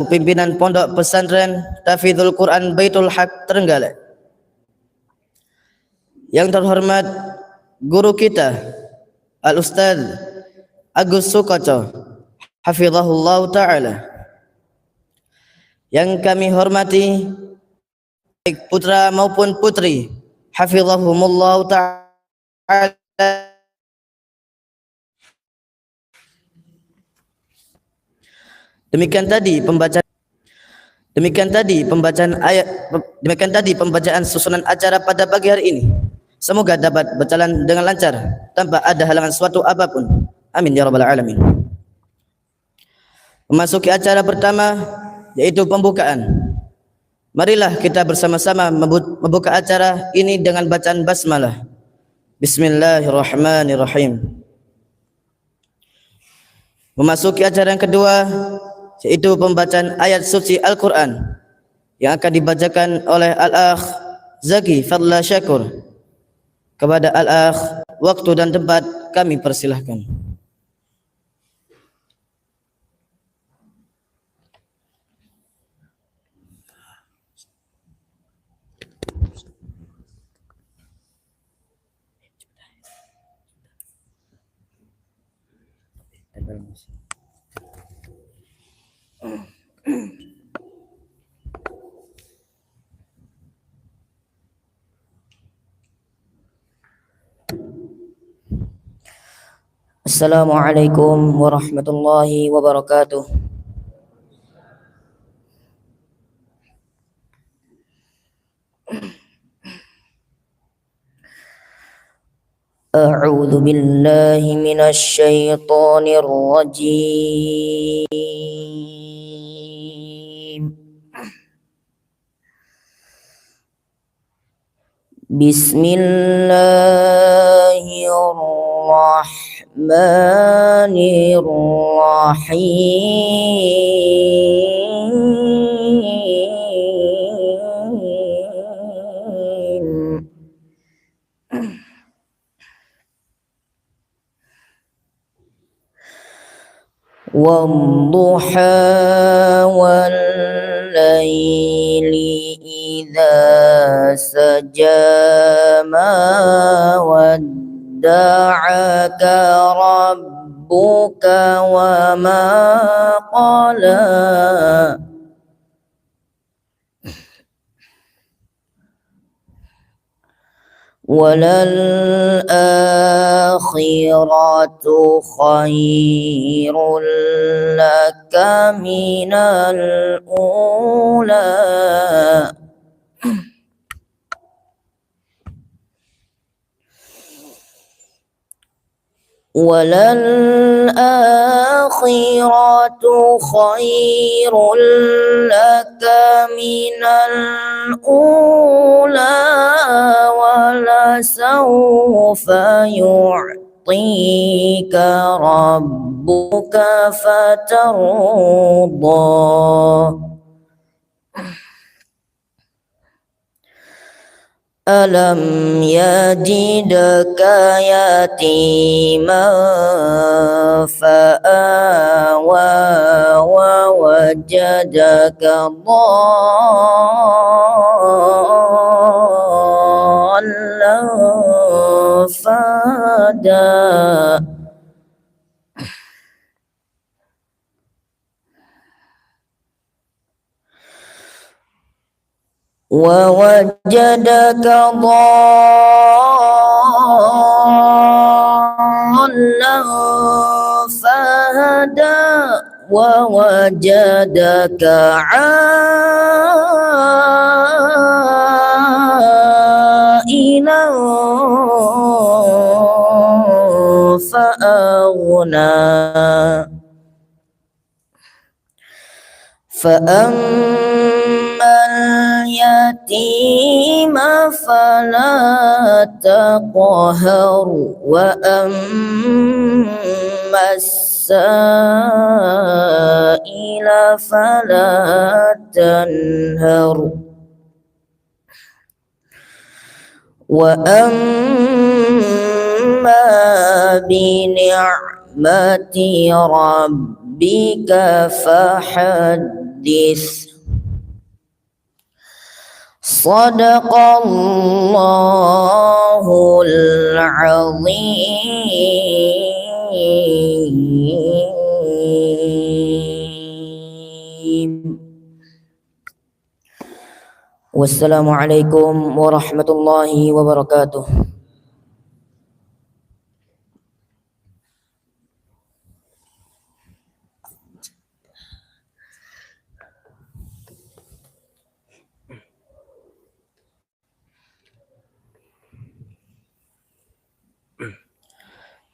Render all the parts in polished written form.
pimpinan Pondok Pesantren Tahfidzul Quran Baitul Haq Trenggalek. Yang terhormat guru kita Al-Ustaz Agus Sukoco hafizahullah ta'ala. Yang kami hormati baik putra maupun putri hafizahumullah ta'ala. Demikian tadi pembacaan susunan acara pada pagi hari ini. Semoga dapat berjalan dengan lancar tanpa ada halangan suatu apapun. Amin ya rabbal alamin. Memasuki acara pertama yaitu pembukaan. Marilah kita bersama-sama membuka acara ini dengan bacaan basmalah. Bismillahirrahmanirrahim. Memasuki acara yang kedua yaitu pembacaan ayat suci Al-Quran yang akan dibacakan oleh Al-Akh Zaki Fadla Syakur. Kepada Al-Akh, waktu dan tempat kami persilahkan. Assalamualaikum warahmatullahi wabarakatuh. A'udzu billahi minasy syaithanir rajim. Bismillahirrahmanirrahim. Wadduha wal laili idza saja ma wadda'aka rabbuka wa ma qala. Walal akhiratu khairul laka minal ula. Walal akhiratu khairul laka minal ula. Wala sawfa yu'tika rabbuka fatarda. Alam yajidka yatima fa'awa wa wajadaka dhallan fahada. Wa wajadaka dhallan fahada. Wa wajadaka a'ilan fa'aghna. Fa'ammal yatima fala taqhar wa ammas sa'ila fala tanhar. Wa amma bi ni'mati rabbika fahaddith. hadis. Shadaqallahul azim. Wassalamualaikum warahmatullahi wabarakatuh.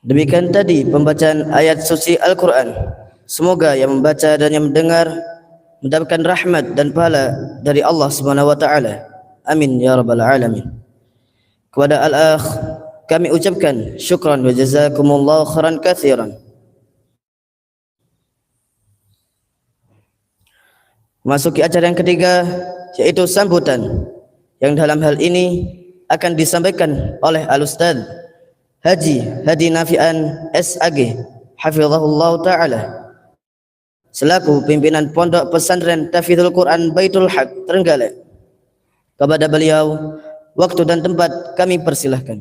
Demikian tadi pembacaan ayat suci Al-Quran. Semoga yang membaca dan yang mendengar mendapatkan rahmat dan pahala dari Allah Subhanahu wa taala. Amin ya rabbal alamin. Kepada al-akh kami ucapkan syukran wa jazakumullahu khairan katsiran. Masuki acara yang ketiga, yaitu sambutan, yang dalam hal ini akan disampaikan oleh Al-Ustaz Haji Hadi Nafian SAG hafizahullah ta'ala selaku pimpinan Pondok Pesantren Tahfidzul Quran Baitul Haq Trenggalek. Kepada beliau waktu dan tempat kami persilahkan.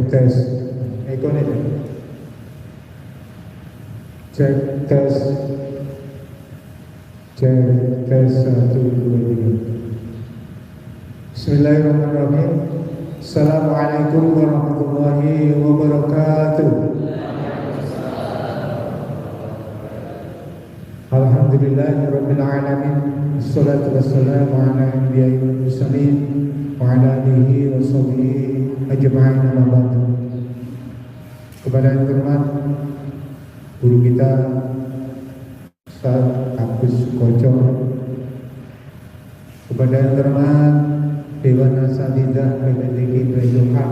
Tes ekonomi cek tes 1 2 3. Bismillahirrahmanirrahim. Assalamualaikum warahmatullahi wabarakatuh. Alhamdulillahirabbil alamin. Wassalatu wassalamu ala anbiya'il mursalin wa ala alihi wa sahbihi ajma'in amma ba'du. Kepada yang terhormat guru kita Ustaz Agus Koco, kepada yang terhormat Dewan Asatidzah PPTI Baitul Haq,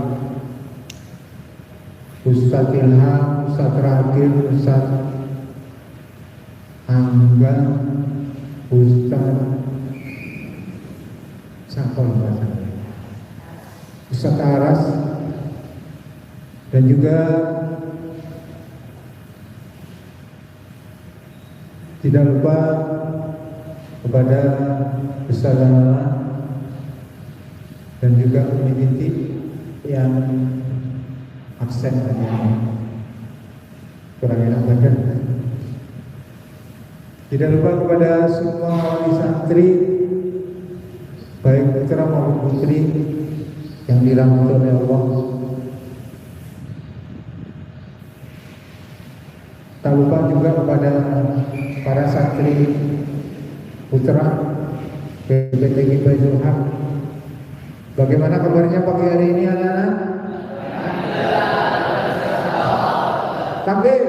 Ustaz Ilham, Ustaz Rakil, Ustaz Angga, Ustaz Sakol, Ustaz Aras, dan juga tidak lupa kepada Ustaz dan juga community yang absen tadi, kurang enak badan. Tidak lupa kepada semua wali santri, baik putra maupun putri yang dirahmati oleh Allah. Tak lupa juga kepada para santri putra PPTI Baitul Haq. Bagaimana kabarnya pagi hari ini anak-anak? Takbir,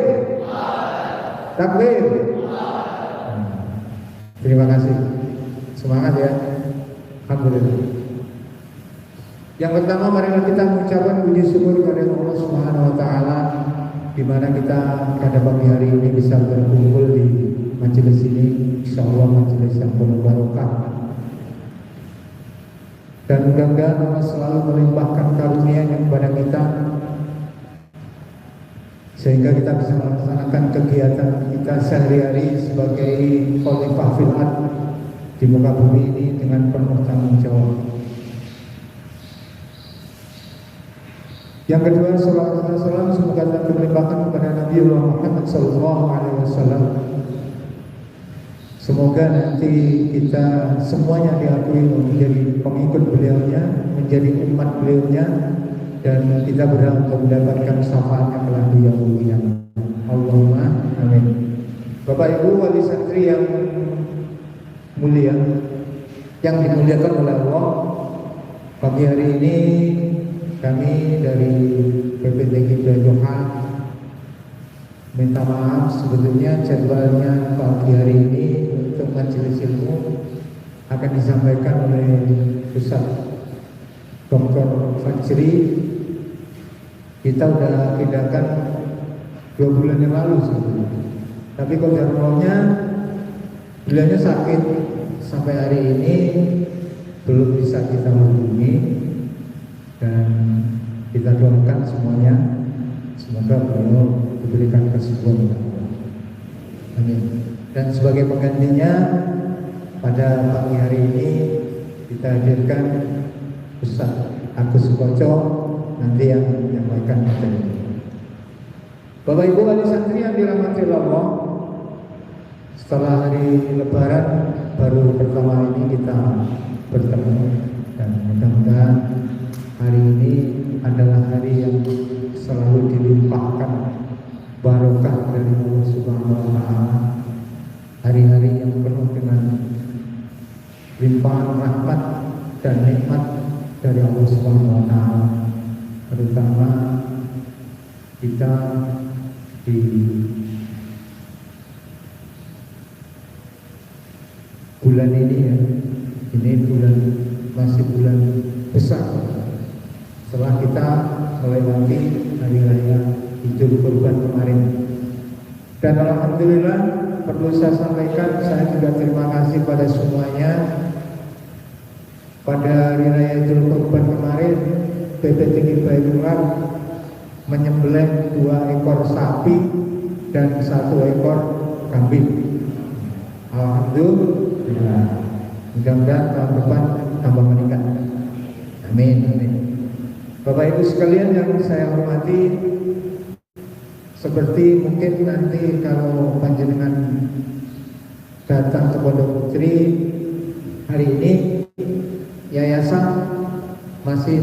takbir. Terima kasih, semangat ya. Alhamdulillah. Yang pertama, marilah kita mengucapkan puji syukur kepada Allah Subhanahu wa taala, di mana kita pada pagi hari ini bisa berkumpul di majelis yang penuh barokah. Dan mudah-mudahan Allah selalu melimpahkan karunia-Nya kepada kita, sehingga kita bisa melaksanakan kegiatan kita sehari-hari sebagai khalifah fil ard di muka bumi ini dengan penuh tanggung jawab. Yang kedua, salawat dan salam semoga terlimpahkan kepada Nabi Muhammad SAW. Semoga nanti kita semuanya diakui menjadi pengikut beliaunya, menjadi umat beliaunya, dan kita berhak untuk mendapatkan syafaatnya kelak di yaumul qiyamah. Allahumma amin. Bapak Ibu wali santri yang mulia, yang dimuliakan oleh Allah, pagi hari ini kami dari PPTG Johan minta maaf, sebetulnya jadwalnya pagi hari ini untuk majelis ilmu akan disampaikan oleh Ustaz Dr. Fajri. Kita udah pindahkan 2 bulan yang lalu sebetulnya. Tapi kodarulahnya beliaunya sakit sampai hari ini belum bisa kita hubungi, dan kita doakan semuanya semoga beliau diberikan kesembuhan. Amin. Dan sebagai penggantinya pada pagi hari ini kita hadirkan Ustaz Agus Sukoco nanti yang menyampaikan materi. Bapak Ibu wali santri yang dirahmati Allah, setelah hari Lebaran baru pertama ini kita bertemu, dan mudah-mudahan hari ini adalah hari yang selalu dilimpahkan barokah dari Allah Subhanahu wa Ta'ala, hari-hari yang penuh dengan limpahan rahmat dan nikmat dari Allah Subhanahu wa Ta'ala, terutama kita di bulan ini ya, ini bulan masih bulan besar setelah kita melewati hari raya Idul Kurban kemarin. Dan alhamdulillah perlu saya sampaikan, saya juga terima kasih pada semuanya. Pada hari raya Idul Kurban kemarin PPTG Baitullah menyembelih 2 ekor sapi dan 1 ekor kambing. Alhamdulillah, mudah-mudahan tahun depan tambah meningkat. Amin, amin. Bapak Ibu sekalian yang saya hormati, seperti mungkin nanti kalau panjenengan datang ke Pondok Putri hari ini, yayasan masih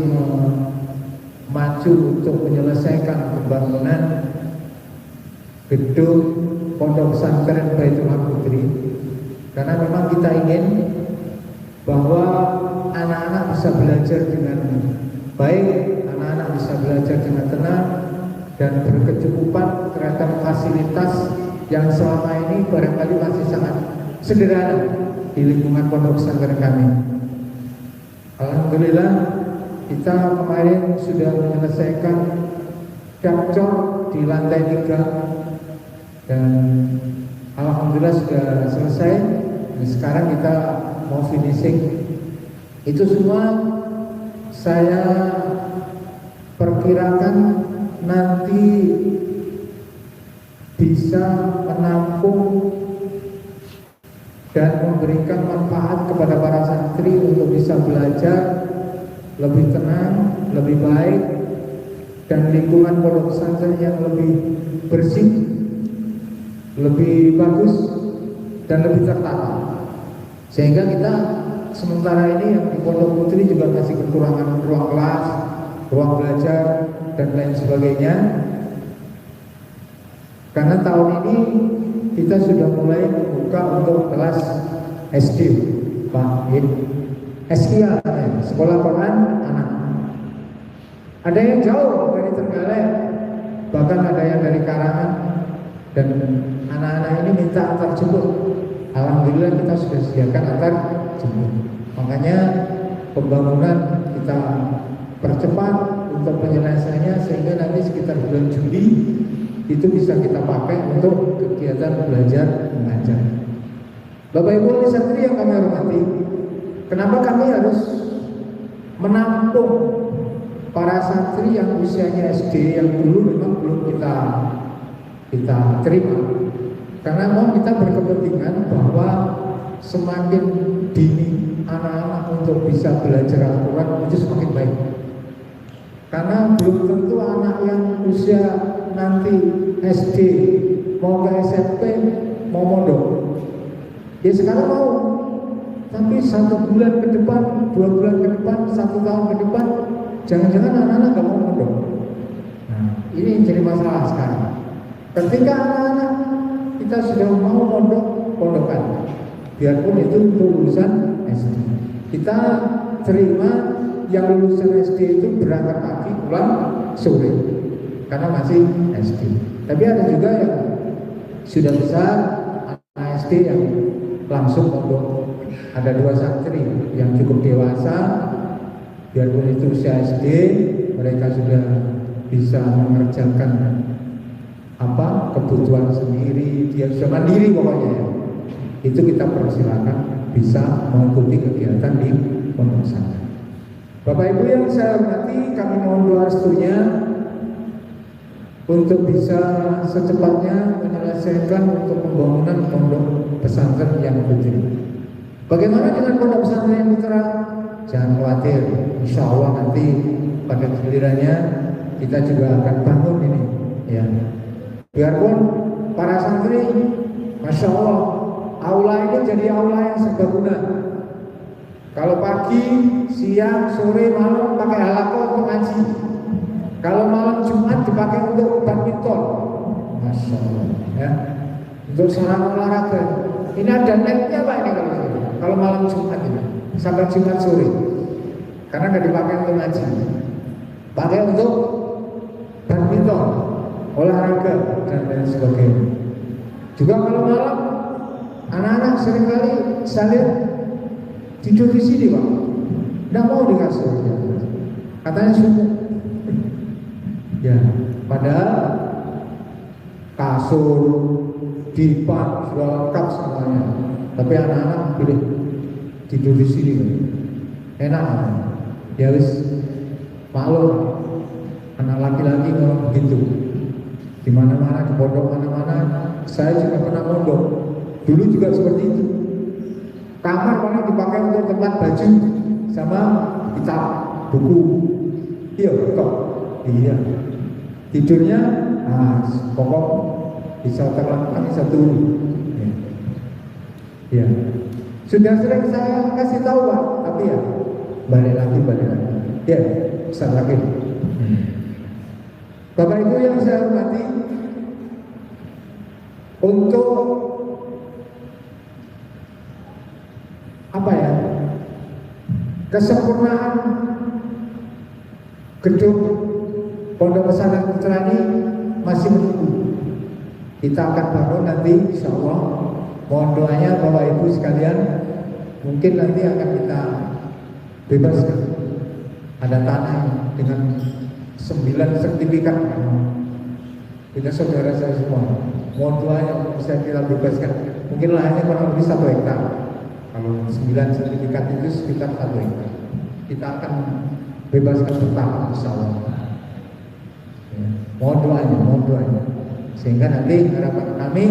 maju untuk menyelesaikan pembangunan gedung Pondok Pesantren Baitullah Putri, karena memang kita ingin bahwa anak-anak bisa belajar dengan baik, anak-anak bisa belajar dengan tenang dan berkecukupan terhadap fasilitas yang selama ini barangkali masih sangat sederhana di lingkungan pondok pesantren kami. Alhamdulillah kita kemarin sudah menyelesaikan dapcor di lantai 3 dan alhamdulillah sudah selesai. Dan sekarang kita mau finishing. Itu semua saya perkirakan nanti bisa menampung dan memberikan manfaat kepada para santri untuk bisa belajar lebih tenang, lebih baik, dan lingkungan pondok pesantren yang lebih bersih, lebih bagus, dan lebih tertata. Sehingga kita sementara ini yang di Pondok Putri juga masih kekurangan ruang kelas, ruang belajar, dan lain sebagainya. Karena tahun ini kita sudah mulai membuka untuk kelas SD, Pak, SKA, Sekolah Quran Anak. Ada yang jauh dari Trenggalek, bahkan ada yang dari Karangan, dan anak-anak ini minta antar jemput. Alhamdulillah kita sudah sediakan antar jemput. Makanya pembangunan kita percepat untuk penyelesaiannya sehingga nanti sekitar bulan Juli itu bisa kita pakai untuk kegiatan belajar mengajar. Bapak Ibu wali santri yang kami hormati, kenapa kami harus menampung para santri yang usianya SD yang dulu memang belum kita terima? Karena memang kita berkepentingan bahwa semakin dini anak-anak untuk bisa belajar Al-Quran itu semakin baik. Karena belum tentu anak yang usia nanti SD mau ke SMP mau mondok. Ya sekarang mau, tapi 1 bulan ke depan, 2 bulan ke depan, 1 tahun ke depan, jangan-jangan anak-anak gak mau mondok. Nah, ini yang jadi masalah sekarang. Ketika anak-anak kita sudah mau mondok, pondokan, biarpun itu untuk lulusan SD. Kita terima yang lulusan SD itu berangkat pagi pulang sore karena masih SD. Tapi ada juga yang sudah besar, anak SD yang langsung mondok. Ada 2 santri yang cukup dewasa, biarpun itu usia SD, mereka sudah bisa mengerjakan kebutuhan sendiri, dia sudah mandiri pokoknya ya. Itu kita persilakan bisa mengikuti kegiatan di pondok pesantren. Bapak Ibu yang saya hormati, kami mohon doa restunya untuk bisa secepatnya menyelesaikan untuk pembangunan pondok pesantren yang berdiri. Bagaimana dengan pondok pesantren yang Mitra? Jangan khawatir, insya Allah nanti pada gilirannya kita juga akan bangun ini ya. Biarpun para santri, masya Allah, aula ini jadi aula yang serbaguna. Kalau pagi, siang, sore, malam pakai halaqah untuk ngaji. Kalau malam Jumat dipakai untuk badminton, masya Allah ya. Untuk sarana olahraga. Ini ada netnya Pak ini kalau malam Jumat ini sampai Jumat sore. Karena nggak dipakai untuk ngaji, pakai untuk badminton, olahraga dan lain sebagainya. Juga kalau malam anak-anak seringkali saya lihat tidur di sini Pak, nggak mau di kasur, katanya sumuk. Ya, padahal kasur, dipan sudah lengkap semuanya, tapi anak-anak pilih tidur di sini, enak. Ya wis, maklum, anak laki-laki memang begitu. Di mana-mana, di pondok mana-mana, saya juga pernah mondok. Dulu juga seperti itu. Kamar paling dipakai untuk tempat baju sama kitab, buku. Iya, kok. Iya. Tidurnya, pokok bisa terlalu bisa turun. Ya. Sudah sering saya kasih tahu Pak, tapi ya balik lagi. Ya, besar lagi. Bapak Ibu yang saya hormati, untuk kesempurnaan gedung Pondok Pesantren Putra ini masih menunggu. Kita akan bangun nanti, insya Allah. Mohon doanya Bapak Ibu sekalian, mungkin nanti akan kita bebaskan. Ada tanah dengan 9 sertifikat punya saudara saya semua. Mohon doanya bisa kita bebaskan. Mungkin lahannya kurang lebih 1 hektar. Kalau 9 sertifikat itu sekitar 1 hektar. Kita akan bebaskan pertama, insya Allah. Ya. Mohon doanya. Sehingga nanti harapan kami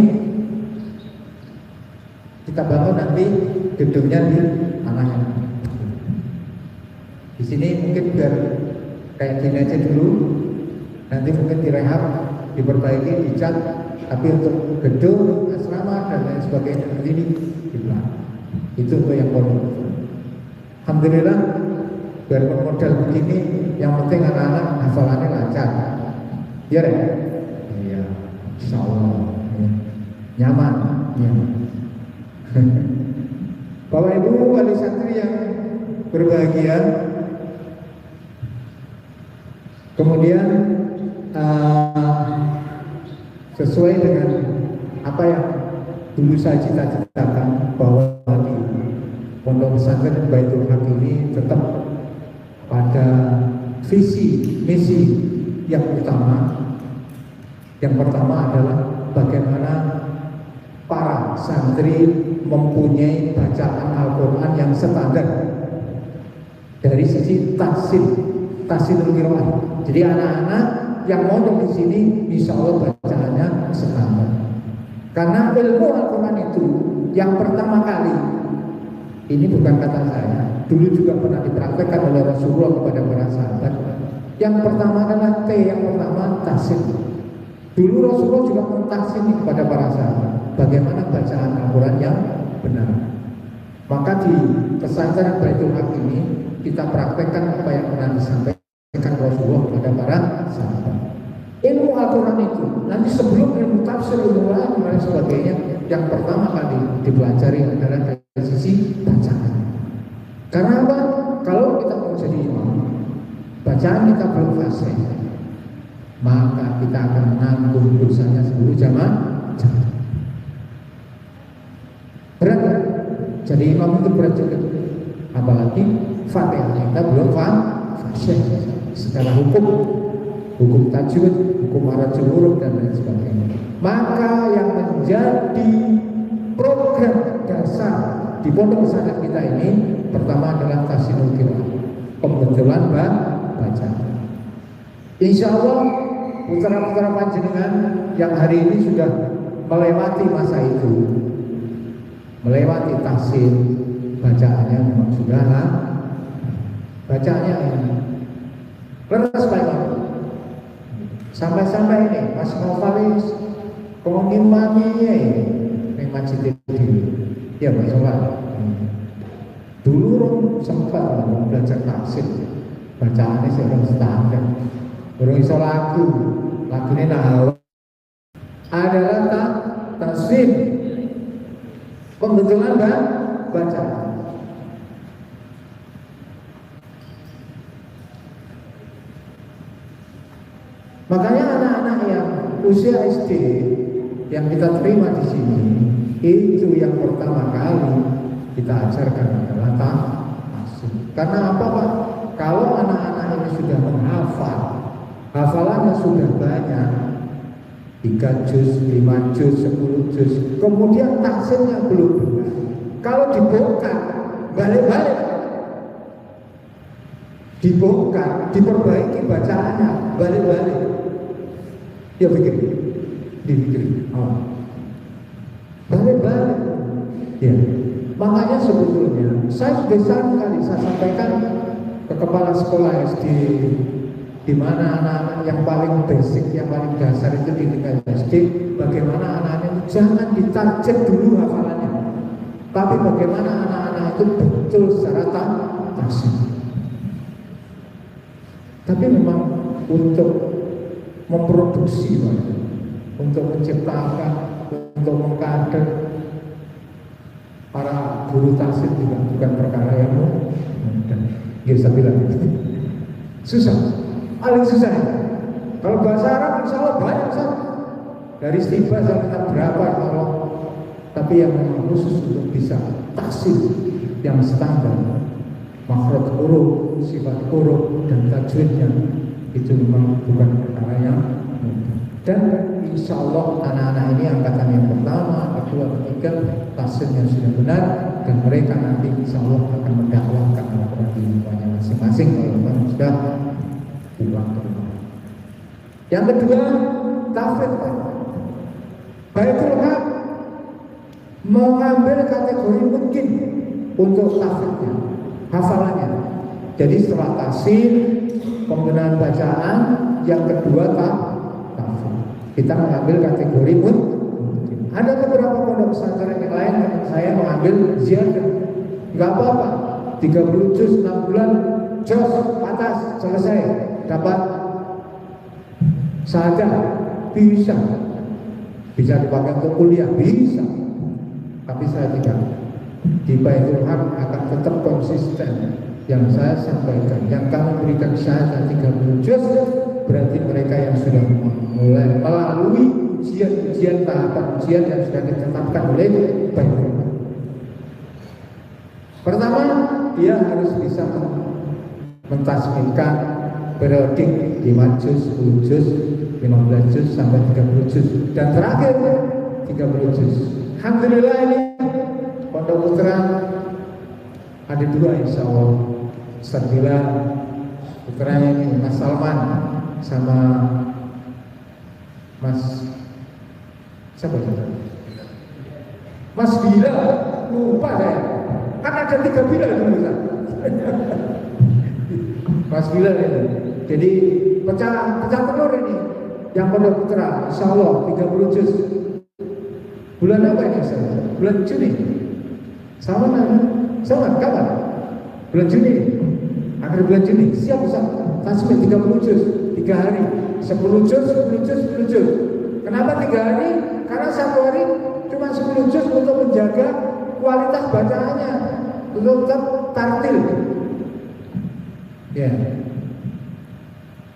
kita bangun nanti gedungnya di tanahnya. Di sini mungkin biar kayak gini aja dulu, nanti mungkin direhab, diperbaiki, dicat, tapi untuk gedung, asrama dan lain sebagainya nanti ini dibelah. Itu untuk yang pondok. Alhamdulillah, biarpun modal begini, yang penting anak-anak hafalannya lancar. Iya deh. Iya, insya Allah. Ya. Nyaman. Ya. Bapak Ibu wali santri yang berbahagia, kemudian sesuai dengan apa yang dulu saya cita-citakan, bahwa di Pondok Pesantren Baitul Haq ini tetap pada visi misi yang utama. Yang pertama adalah bagaimana para santri mempunyai bacaan Al-Quran yang standar dari sisi tahsinul qiraah. Jadi anak-anak yang mondok di sini insya Allah bacaannya standar. Karena ilmu Al-Quran itu yang pertama kali, ini bukan kata saya, dulu juga pernah dipraktekkan oleh Rasulullah kepada para sahabat. Yang pertama adalah yang pertama tahsin. Dulu Rasulullah juga mentahsin kepada para sahabat bagaimana bacaan Al-Quran yang benar. Maka di pesantren Baitul Haq ini kita praktekkan apa yang pernah disampaikan Rasulullah kepada para sahabat. Ilmu Al-Quran itu nanti sebelum ilmu tafsir, ilmu lain dan sebagainya, yang pertama kali dipelajari adalah dari sisi bacaan. Karena apa? Kalau kita mau jadi imam, bacaan kita belum fasih, maka kita akan menanggung dosanya seluruh zaman. Berat kan? Jadi imam itu berat juga. Apalagi Fatihah kita belum fasih secara hukum tajwid, hukum arajul huruf dan lain sebagainya. Maka yang menjadi program dasar di pondok pesantren kita ini pertama adalah tahsinul qiraah, pembetulan baca. Insya Allah putra-putra panjenengan yang hari ini sudah melewati masa itu, melewati tahsin, bacaannya memang sudah bacaannya ini leres banyak. Sampai-sampai ini Mas Novalis pengimaminya ini masjid itu, ya Mas Novalis. Dulu sempat belajar tahsin, bacaannya sebelum standar. Belum iso lagunya nahawa adalah tasbih, pembetulan baca. Makanya anak-anak yang usia SD yang kita terima di sini itu yang pertama kali kita ajarkan adalah tahsin. Karena apa Pak? Kalau anak-anak ini sudah menghafal, hafalannya sudah banyak, 3 juz, 5 juz, 10 juz, kemudian tahsinnya belum benar. Kalau dibongkar, balik-balik, dibongkar, diperbaiki bacaannya, balik-balik, ya dipikir, balik-balik, ya. Makanya sebetulnya saya sudah sering kali saya sampaikan ke kepala sekolah SD, di mana anak-anak yang paling basic, yang paling dasar itu di tingkat SD, bagaimana anak-anak itu jangan ditarget dulu hafalannya, tapi bagaimana anak-anak itu betul secara tahsin. Tapi memang untuk memproduksi, untuk menciptakan, untuk mengkader para guru tahsin juga bukan perkara yang mudah. Ya saya bilang susah, paling susah. Kalau bahasa Arab insya Allah banyak saja, dari istighfar sampai berapa kalau, tapi yang memang khusus untuk bisa tahsin yang standar, makhraj huruf, sifat huruf dan tajwidnya itu memang bukan perkara yang mudah. Dan insya Allah anak-anak ini angkatan yang pertama, kedua, ketiga tahsinnya sudah benar, dan mereka nanti insya Allah akan mendakwahkan Al-Quran di lingkungannya masing-masing kalau memang sudah pulang ke rumah. Yang kedua, tahfidz. Baitul Haq mengambil kategori mungkin untuk tahfidznya, hafalannya. Jadi setelah tahsin, penggunaan bacaan, yang kedua tahfidz. Kita mengambil kategori mungkin. Ada beberapa pondok pesantren yang lain yang saya mengambil ziyadah. Enggak apa-apa, 30 juz 6 bulan, jos atas selesai, dapat saja, bisa dipakai untuk kuliah, bisa. Tapi saya tidak. Di Baitul Haq akan tetap konsisten yang saya sampaikan. Yang kami berikan syahadat 30 juz, berarti mereka yang sudah mulai melalui ujian tahapan ujian yang sudah ditetapkan oleh Baitul Haq. Pertama, dia harus bisa mentasbihkan periodik 5 juz, 10 juz, 15 juz sampai 30 juz, dan terakhir 30 juz. Alhamdulillah ini Pondok Putra ada 2 insya Allah. Ustaz Bilal putranya ini Mas Salman sama Mas siapa itu? Mas Bilal, lupa saya. Kan ada 3 Bilal dulu Ustaz. Mas Bilal ini. Jadi pecah telur ini yang Pondok Putra, insya Allah 30 juz. Bulan apa ini Ustaz? Bulan Juni. Sama kapan? Bulan Juni. Akhir bulan Juni. Siap Ustaz. Tasbih 30 juz, 3 hari. 10 juz. Kenapa 3 hari? Karena 1 hari cuma 10 juz untuk menjaga kualitas bacaannya, untuk tetap tartil. Ya.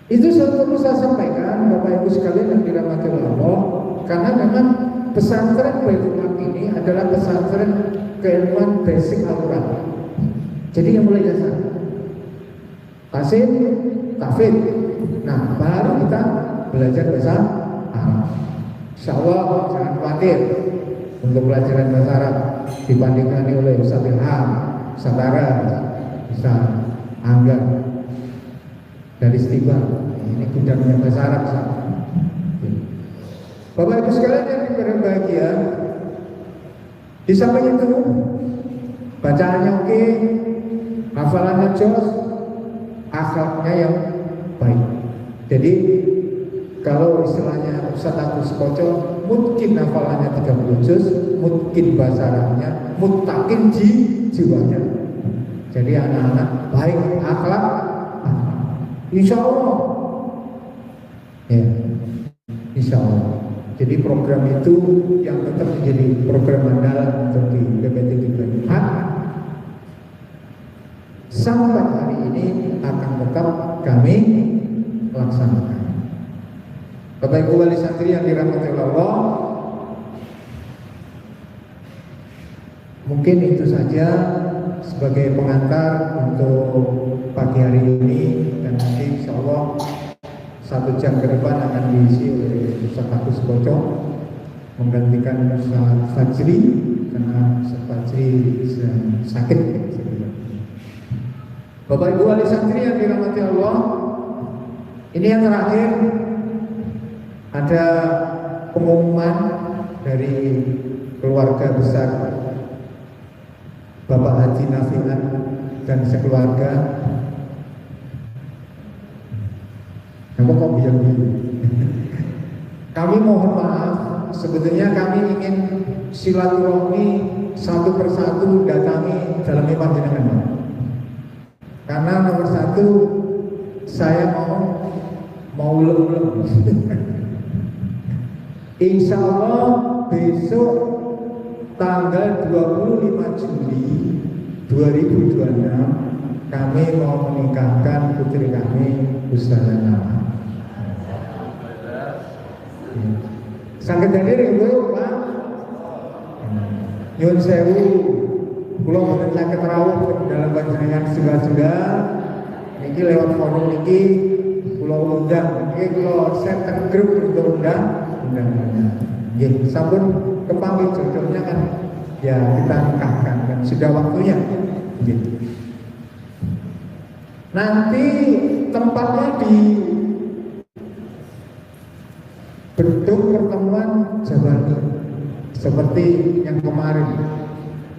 Itu perlu saya sampaikan Bapak Ibu sekalian yang dirahmati Allah, karena memang pesantren Baitul Haq ini adalah pesantren keilmuan basic Al-Quran. Jadi yang mulai dasar tasin, tahfidz. Nah, baru kita belajar bahasa Arab. Insya Allah jangan khawatir untuk pelajaran bahasa Arab dibandingkan oleh Ustaz Ilham, Satara, Ustaz Angga dari Istiqbal. Ini gudangnya bahasa Arab. Bapak Ibu sekalian yang berbahagia, di samping itu bacaannya oke, hafalannya jos, akhlaknya yang baik. Jadi kalau istilahnya Ustaz Agus Koco, mungkin hafalannya 30 juz, mungkin bahasa Arabnya, mutakin jiwanya. Jadi anak-anak baik akhlak, insya Allah. Ya, insya Allah. Jadi program itu yang tetap menjadi program andalan untuk di PPT Baitul Haq sampai hari ini akan tetap kami laksanakan. Bapak Ibu wali santri yang dirahmati Allah, mungkin itu saja sebagai pengantar untuk pagi hari ini, dan nanti insya Allah 1 jam ke depan akan diisi oleh Ustaz Agus Koco menggantikan Ustaz Fajri karena Ustaz Fajri sakit. Bapak Ibu wali santri yang dirahmati Allah, ini yang terakhir ada pengumuman dari keluarga besar Bapak Haji Nafian dan sekeluarga. Kamu kok biar dulu? Kami mohon maaf, sebetulnya kami ingin silaturahmi satu persatu datangi dalam panjenengan. Karena nomor 1 saya mau ulem-ulem. Insya Allah besok tanggal 25 Juli 2026 kami mau menikahkan putri kami Ustazah Nama. Sakit hadir ibu Pak. Nyun sewu, kula mboten saged rawuh dalam panjenengan sudah. Niki lewat forum niki kula undang, niki kula set grup untuk undang. Nggih, sampun kepanggih jodohnya kan ya kita nikahkan kan sudah waktunya. Nggih. Nanti tempatnya di bentuk pertemuan Jabani seperti yang kemarin.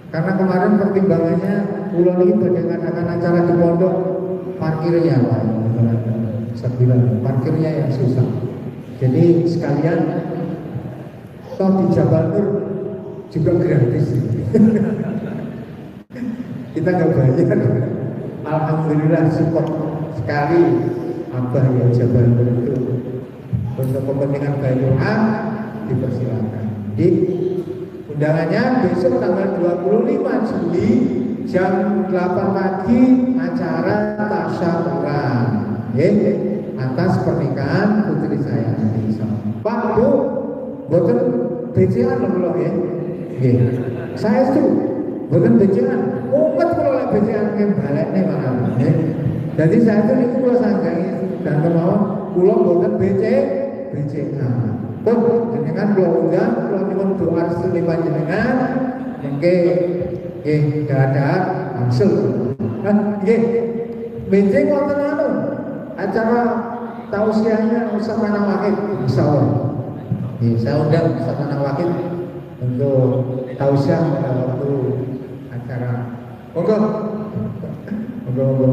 Karena kemarin pertimbangannya pulau ini berdasarkan acara di pondok, parkirnya Pak, saya bilang parkirnya yang susah. Jadi sekalian toh di Jabal Nur juga gratis. Kita nggak bayar. Alhamdulillah support sekali Abah ya Jabal Nur itu. Untuk kepentingan Baitul Haq dipersilakan. Jadi undangannya besok tanggal 25 Juli jam 8 pagi acara tasyawuran atas pernikahan putri saya nanti. Pak Bu, boten BCA lho ya. Nggih. Saya itu boten BCA. Umat kula BCA ke balekne malah. Jadi saya itu niku kula sanggahi dan kemawon kula boten BCA. Pun jenengan kula undang, kula nyuwun doa restu panjenengan mengke nggih dadak langsung. Nggih. Benjing wonten anu acara tausiahnya Ustaz Manang Wakil insyaallah. Nggih, saya undang Ustaz Manang Wakil untuk tausiah pada waktu acara. Monggo. Monggo.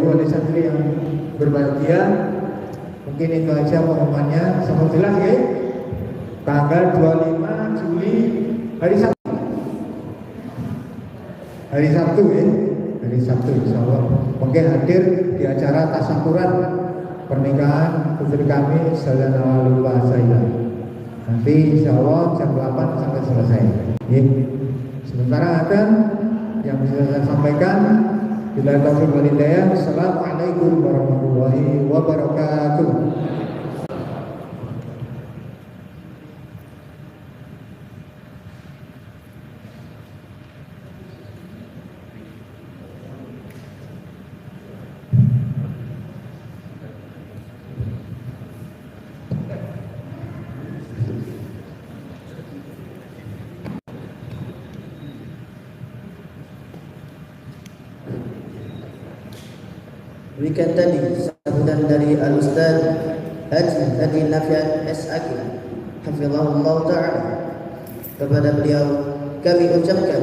Wali santri yang berbahagia, mungkin itu aja pengumumannya. Sangat jelas ya. Tanggal 25 Juli hari Sabtu. Hari Sabtu ya. Hari Sabtu insyaallah. Mungkin hadir di acara tasyakuran pernikahan putri kami Saudara Lupa Saila. Nanti insyaallah jam 8 sampai selesai. Ya. Sementara ada yang bisa saya sampaikan. Bila taufiq wal hidayah. Assalamualaikum warahmatullahi wabarakatuh. Demikian tadi sambutan dari Al-Ustaz Haji Hadi Nafian S.Akil Hafizahullah Ta'ala. Kepada beliau kami ucapkan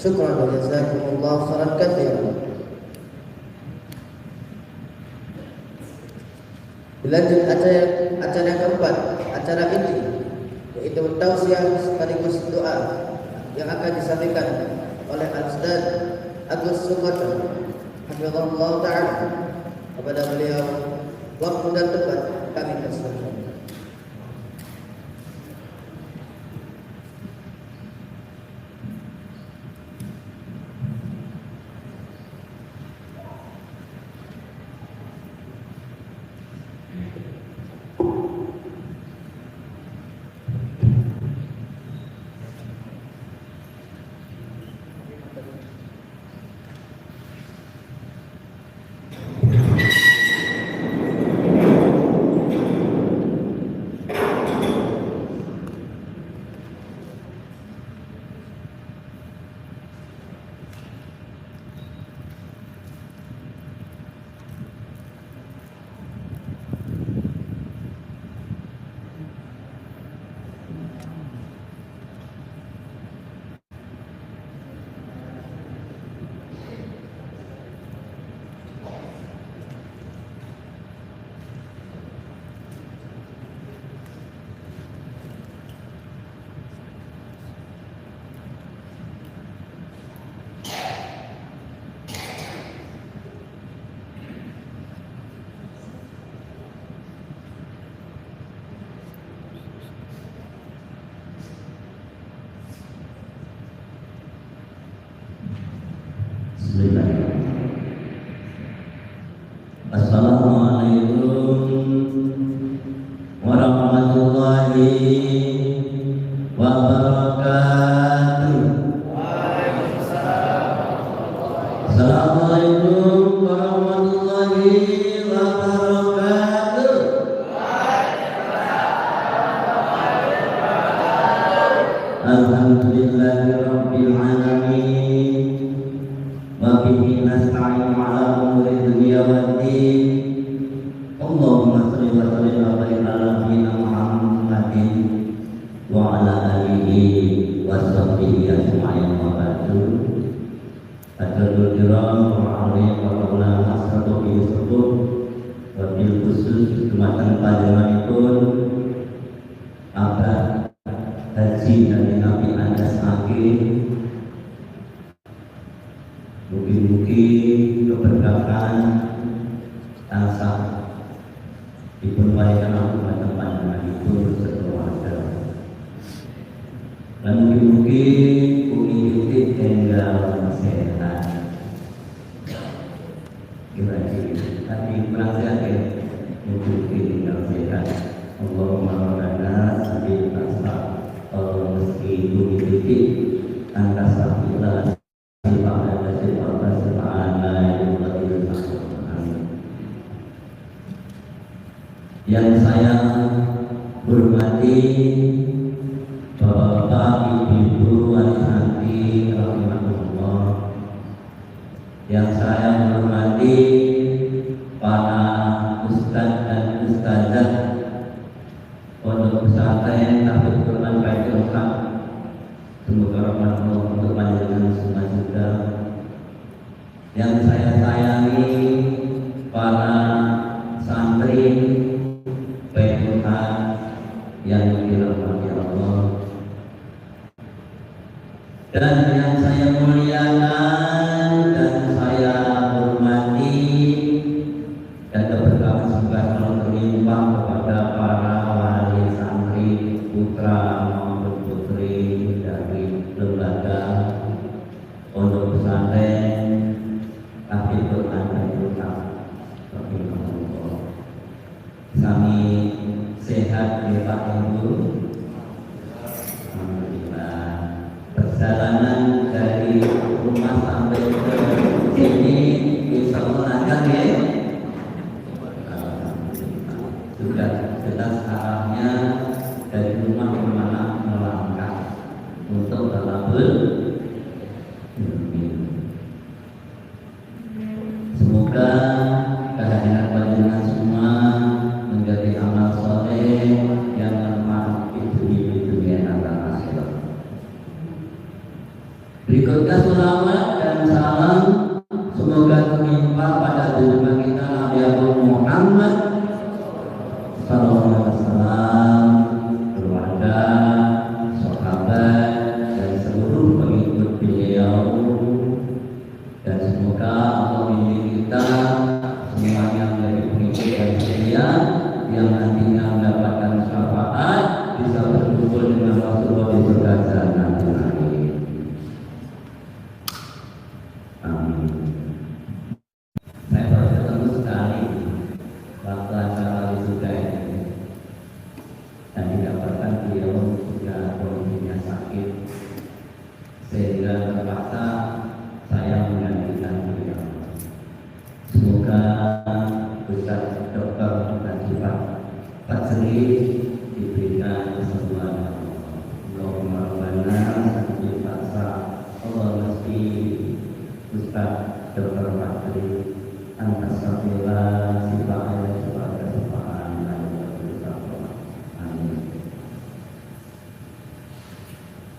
syukran wa jazakumullah khairan katsiran. Dilanjut acara yang keempat, acara inti, yaitu tausiah sekaligus doa yang akan disampaikan oleh Al-Ustaz Agus Sukoto Hafizahullah Ta'ala. Kepada beliau waktu dan tempat kami persilakan. Assalamualaikum warahmatullahi wabarakatuh. Assalamualaikum warahmatullahi wabarakatuh. Alhamdulillahirabbil alamin. Wa bihi nasta'inu ala umuri dunya waddin. Allahumma shalli wa sallim wa barik ala nabiyyina Muhammadin wa ala alihi wa sahbihi ajma'in wa ba'du. Hadirin kiram wa alaihi wa sallam asratu bi subuh wa bil khusus dumateng panjenenganipun Abah Haji dari Nabi Andas Akil. Mugi-mugi keberkahan tansah dipunparingan aku pada panjenengan itu sekeluarga. Dan mugi-mugi ugi-ugi tinggal sehat. Gimana tadi kurang sehat ya? Mugi-mugi tinggal sehat. Allahumma rabbana salli Yang saya hormati Bapak-bapak, Ibu-ibu, wali-wali rahimahullah. Yang saya hormati para ustadz dan ustadzah pondok pesantren Tahfidzul Quran Baitul Haq. Semoga rahmatullah untuk panjenengan semua juga. Yang saya sayangi para santri Baitul Haq yang dirahmati Allah. Dan yang saya muliakan dan saya hormati dan keberkahan semoga selalu terlimpah kepada para wali santri putra maupun putri dari lembaga pondok pesantren Tahfidzul Quran Baitul Haq. Kami sehat ya Pak Ibu. Perjalanan dari rumah sampai ke sini insya Allah lancar ya. Sudah jelas arahnya dari rumah kemana melangkah untuk talabul ilmi. Semoga kehadiran panjenengan semua menjadi amal soleh yang bermanfaat di dunia dan akhirat. Berikutnya selawat dan salam semoga terlimpah pada junjungan kita Nabi Muhammad sallallahu alaihi wasallam, keluarga, sahabat dan seluruh pengikut beliau. Dan semoga Allah memilih kita semuanya menjadi pengikut dan setia yang nantinya mendapatkan syafaat bisa berkumpul dengan Rasulullah di surga Jannatul Amin. Amin. Saya baru ketemu sekali waktu acara wisuda ini dan didapatkan beliau sudah kondisinya sakit sehingga terpaksa saya menggantikan beliau. Semoga Ustaz Dr. Najibah Fajri diberikan kesembuhan. Allahumma rabbana sakit paksa Allah mesti Ustaz Dr. Fajri antasabila sifat sebagai sifat amin.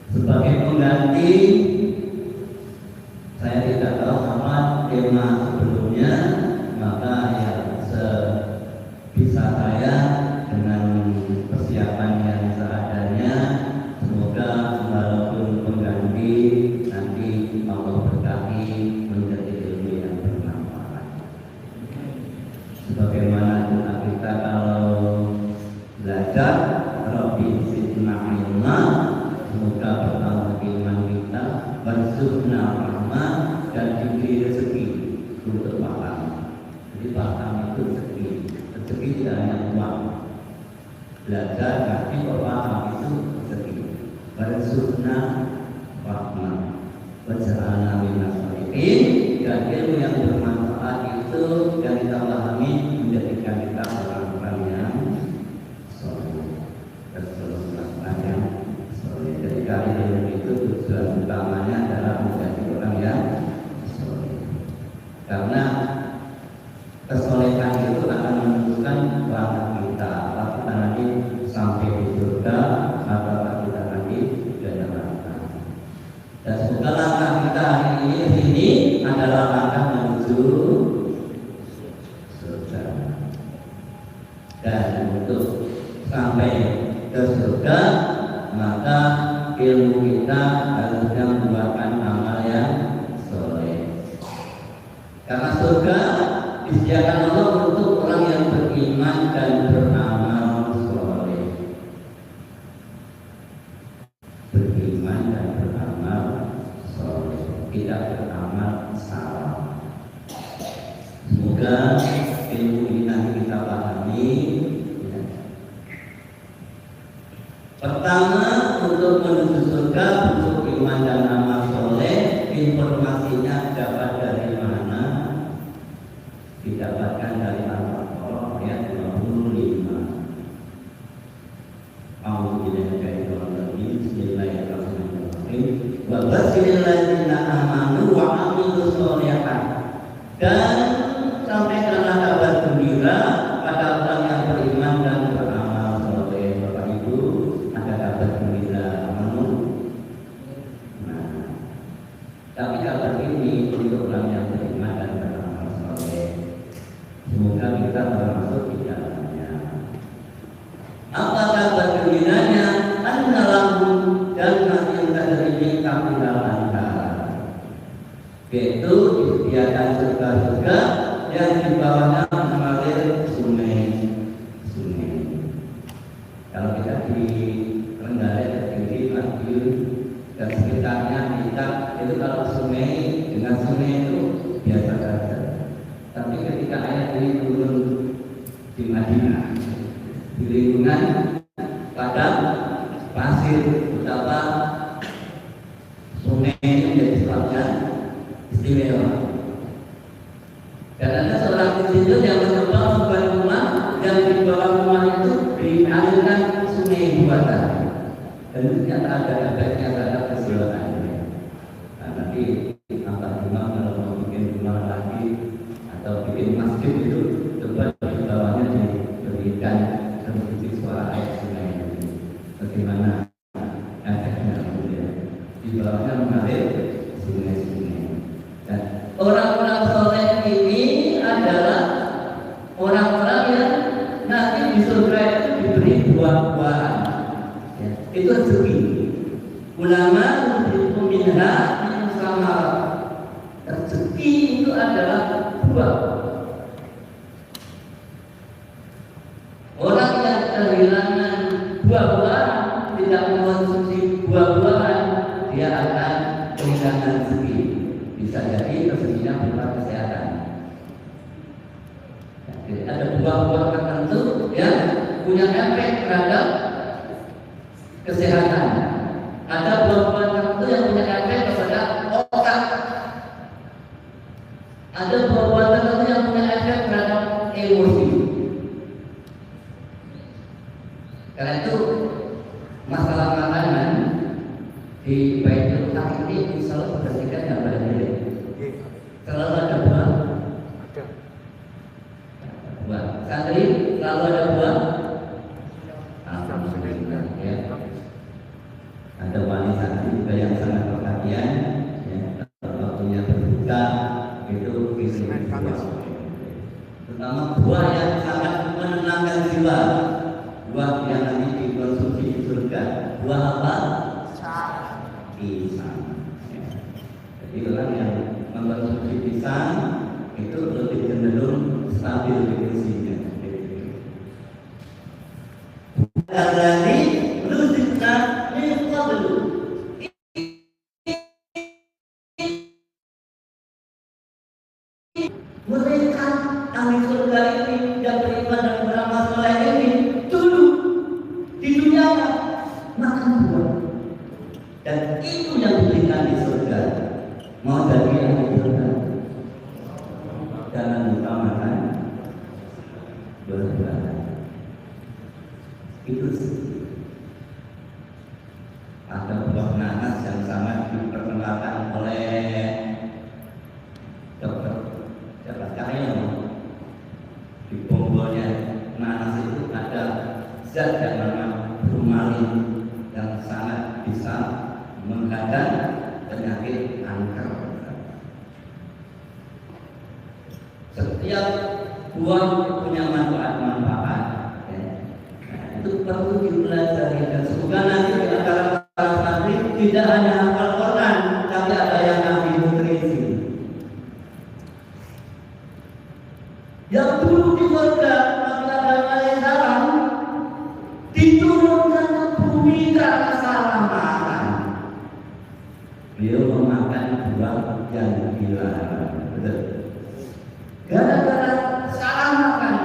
Sebagai pengganti saya tidak tahu apa tema sebelumnya, maka ya sebisa saya dengan persiapan yang seadanya. Semoga walaupun pengganti nanti Allah berkati menjadi ilmu yang bermanfaat. Sebagaimana doa kita kalau belajar Rabbi zidna ilma, semoga bertambah iman kita, warzuqna rahmah, dan diberi rezeki untuk paham. Jadi paham itu rezeki. Rezeki tidak hanya uang. Belajar tapi paham itu rezeki. Warzuqna rahmah, waj'alna minas sholihin, dan ilmu yang bermanfaat itu yang kita pahami menjadikan kita orang-orang yang soleh. Rasulullah yang soleh. Jadi kali ilmu itu tujuan utamanya adalah menjadi orang yang soleh. Karena kesolehan itu akan menentukan langkah kita, apakah kita nanti sampai di surga atau kita nanti di neraka. Dan semoga langkah kita hari ini adalah langkah menuju surga. Dan untuk sampai ke surga, maka ilmu kita harusnya membuahkan amal yang soleh. Karena surga disediakan Allah untuk orang yang beriman dan beramal soleh. Beriman dan beramal soleh, tidak beramal salah. Semoga ilmu ini nanti kita pahami. Pertama, untuk menuju surga butuh iman dan amal soleh. informasinya dapat dari mana? Didapatkan dari Al-Baqarah ayat 25. Bismillahirrahmanirrahim. Wa basyiril ladzina amanu wa 'amilus sholihat. Dan sampaikanlah kabar gembira pada orang yang beriman dan beramal saleh. Bapak Ibu, ada kabar gembira amanu. Nah, tapi kabar ini untuk orang yang beriman dan beramal saleh. Semoga kita termasuk di dalamnya. Apa kabar gembiranya? Annalahum jannatin tajri min tahtiha al-anhar. Yaitu disediakan surga-surga yang di bawahnya mengalir sungai-sungai. Kalau kita di Trenggalek, di Madiun dan sekitarnya kita itu kalau sungai dengan sungai itu biasa saja. Tapi ketika air ini turun di Madinah, di lingkungan padang pasir, betapa sungai ini menjadi sesuatu istimewa. Dan ada seorang insinyur yang mencoba membuat rumah yang di bawah rumah itu dialirkan sungai buatan. Dan itu ternyata ada efeknya terhadap keseluruhan. Nah, nanti apa rumah kalau mau bikin rumah lagi atau bikin masjid itu coba di bawahnya diberikan sedikit suara air sungai ini. Bagaimana efeknya di bawahnya mengalir sungai-sungai. Dan orang-orang soleh ini adalah orang-orang yang nanti di surga itu diberi buah-buahan. Ya, itu rezeki. Ulama itu minha min samar. Rezeki itu adalah buah. Orang yang kehilangan buah-buahan, tidak mengonsumsi buah-buahan, dia akan kehilangan rezeki. Bisa jadi rezekinya berupa kesehatan. Jadi ada buah-buah tertentu yang punya efek terhadap kesehatan. Ada buah-buah tertentu yang punya efek kepada otak. Ada buah-buah tertentu yang punya efek terhadap emosi. Karena itu masalah makanan di Baitul Haq ini selalu diperhatikan yang berbeda. Selalu ada buah. Buah. Santri selalu ada buah. Alhamdulillah. Ya. Ada wanita juga yang sangat perhatian. Ya. Waktunya berbuka itu kirim buah. Terutama buah yang sangat menenangkan jiwa. Buah yang nanti dikonsumsi di surga. Buah apa? Pisang. Ya. Jadi orang yang mengkonsumsi pisang itu lebih cenderung stabil fungsinya. Alladzi ruzqna min qablu. Mereka ahli surga ini yang beriman dan beramal saleh ini dulu di dunia makan buah. Dan itu yang diberikan di surga. Mau jadi ahli surga, jangan lupa makan buah-buahan. Itu sih. Ada buah nanas yang sangat diperkenalkan oleh dokter Jabat Cahyo. Di bonggolnya nanas itu ada zat yang namanya bromelain yang sangat bisa menghadang penyakit kanker. Setiap buah punya manfaat. Itu perlu dipelajari dan semoga nanti di antara para santri tidak hanya hafal Quran, tapi ada yang ahli nutrisi. Yang dulu di surga Nabi Adam alaihissalam diturunkan ke bumi karena salah makan. Beliau memakan buah yang dilarang. Betul. Gara-gara salah makan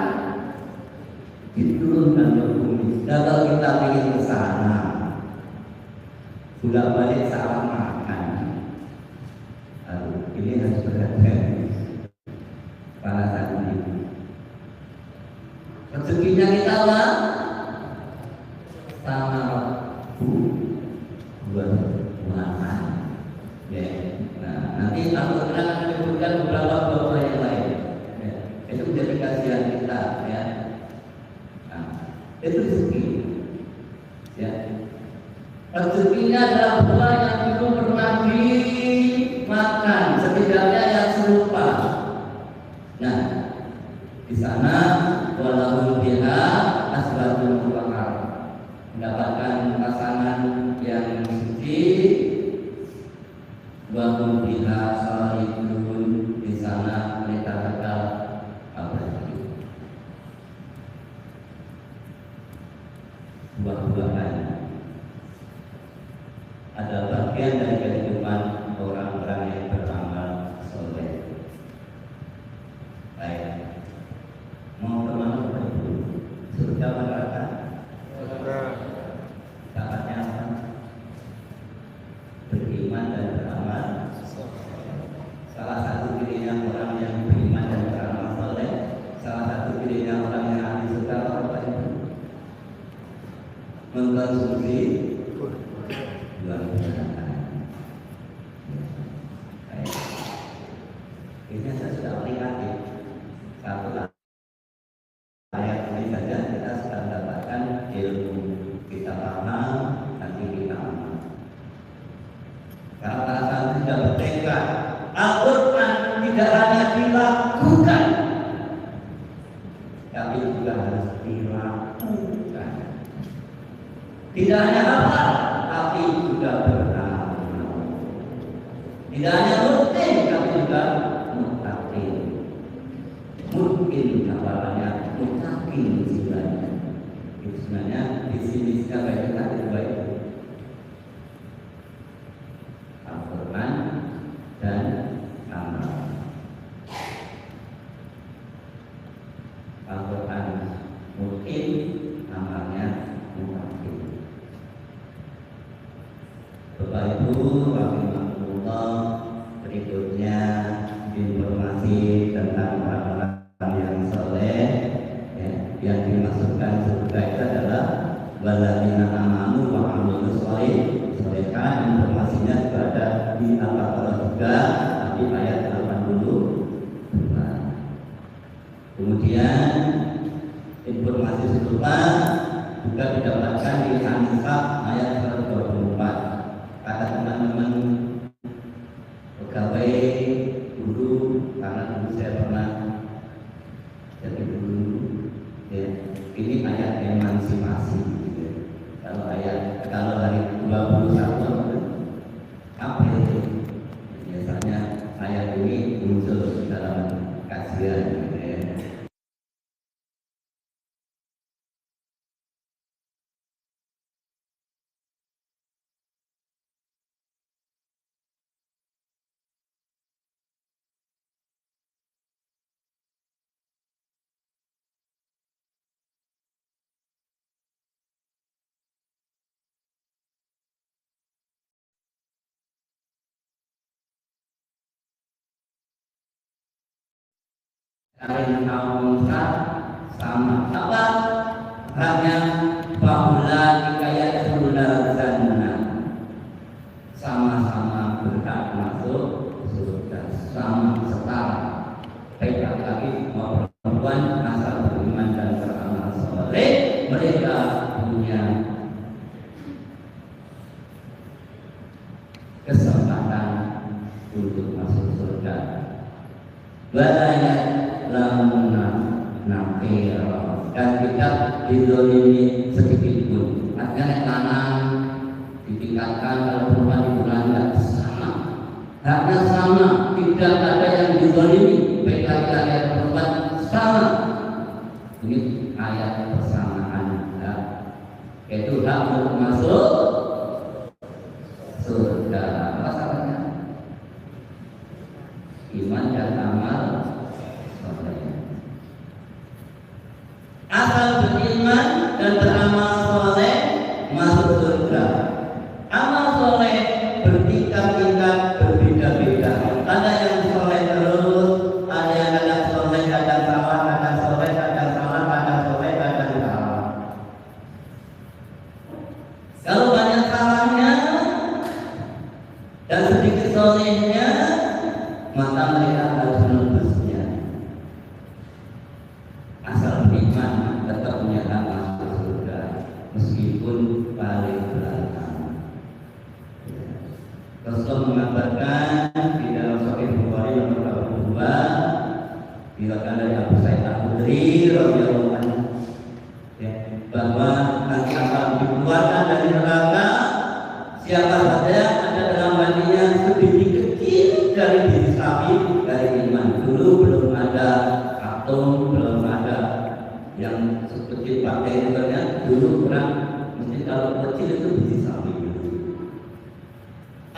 diturunkan ke bumi. Dan kalau kita ingin ke sana, sudah balik salah makan, ini harus berhati-hati para santri. Rezekinya kita apa? Sama buat makan. Ya. Nah, nanti Al-Quran akan menyebutkan beberapa buah yang lain. Ya. Itu menjadi kasihan kita, ya. Nah, itu rezeki. Ya. Rezekinya adalah buah yang belum pernah dimakan, setidaknya yang serupa. Nah, di sana walau biha asbatul mubakar, mendapatkan pasangan yang suci, walau biha salihun, di sana mereka kekal abadi. Buah-buahan ada bagian dari kehidupan orang-orang yang beramal soleh. Baik, mau kemana Bapak Ibu? Surga atau neraka? Syaratnya apa? Beriman dan beramal. Salah satu cirinya orang yang beriman dan beramal soleh, salah satu cirinya orang yang ahli surga apa Bapak Ibu? Mengkonsumsi buah buahan. Ini saya sudah prihatin. Satu ayat ini saja kita sudah mendapatkan ilmu, kita paham, nanti kita amal. Karena para santri sudah bertekad, Al-Quran tidak hanya dilakukan, tapi juga harus dilakukan. Tidak hanya hafal, tapi juga beramal. Tidak hanya rutin, tapi juga mutakin. Mungkin hafalannya, mutakin istilahnya. Itu sebenarnya di sini kita baca itu baik. Al-Quran dan amal. Al-Quran mungkin, amalnya mutakin. Bapak Ibu rahimahullah, berikutnya informasi tentang orang-orang yang soleh, ya, yang dimasukkan surga itu adalah waladina amanu wa amilus solehah. Informasinya juga ada di Al-Baqarah juga, tapi ayat 80. Kemudian informasi serupa juga didapatkan di An-Nisa ayat 124. Kata teman-teman pegawai dulu, karena dulu saya pernah jadi guru, ya, ini ayat emansipasi, ya. Kalau hari 21 April biasanya ayat ini muncul dalam kajian, ya. Kain kaum sama apa? Hanya bahula dikaya surga, sama-sama berhak masuk surga, sama setara. Baik laki maupun perempuan asal beriman dan beramal soleh, mereka punya kesempatan untuk masuk surga. Banyak lamuna nakir dan tidak didolimi sedikit pun. Artinya tanah ditingkatkan, kalau perempuan dikurangi sama, haknya sama, tidak ada yang didolimi, baik laki-laki atau perempuan sama. Ini ayat persamaan, ya. Yaitu hak untuk masuk surga. Apa salahnya? Iman dan amal. Asal beriman dan beramal soleh masuk surga. Amal soleh bertingkat-tingkat berbeda-beda. Ada yang maka mereka harus menebusnya. Asal beriman tetap menyatakan masuk surga meskipun paling belakang. Rasul mengabarkan di dalam Sahih Bukhari nomor 22 diriwayatkan dari Abu Sa'id Al-Khudri radhiyallahu anhu bahwa nanti akan dikeluarkan dari neraka siapa saja ada dalam hatinya sebiji kecil dari biji sapi dari iman. Dulu belum ada atom, belum ada yang sekecil bakteri ternyata dulu kurang, mesti kalau kecil itu biji sapi.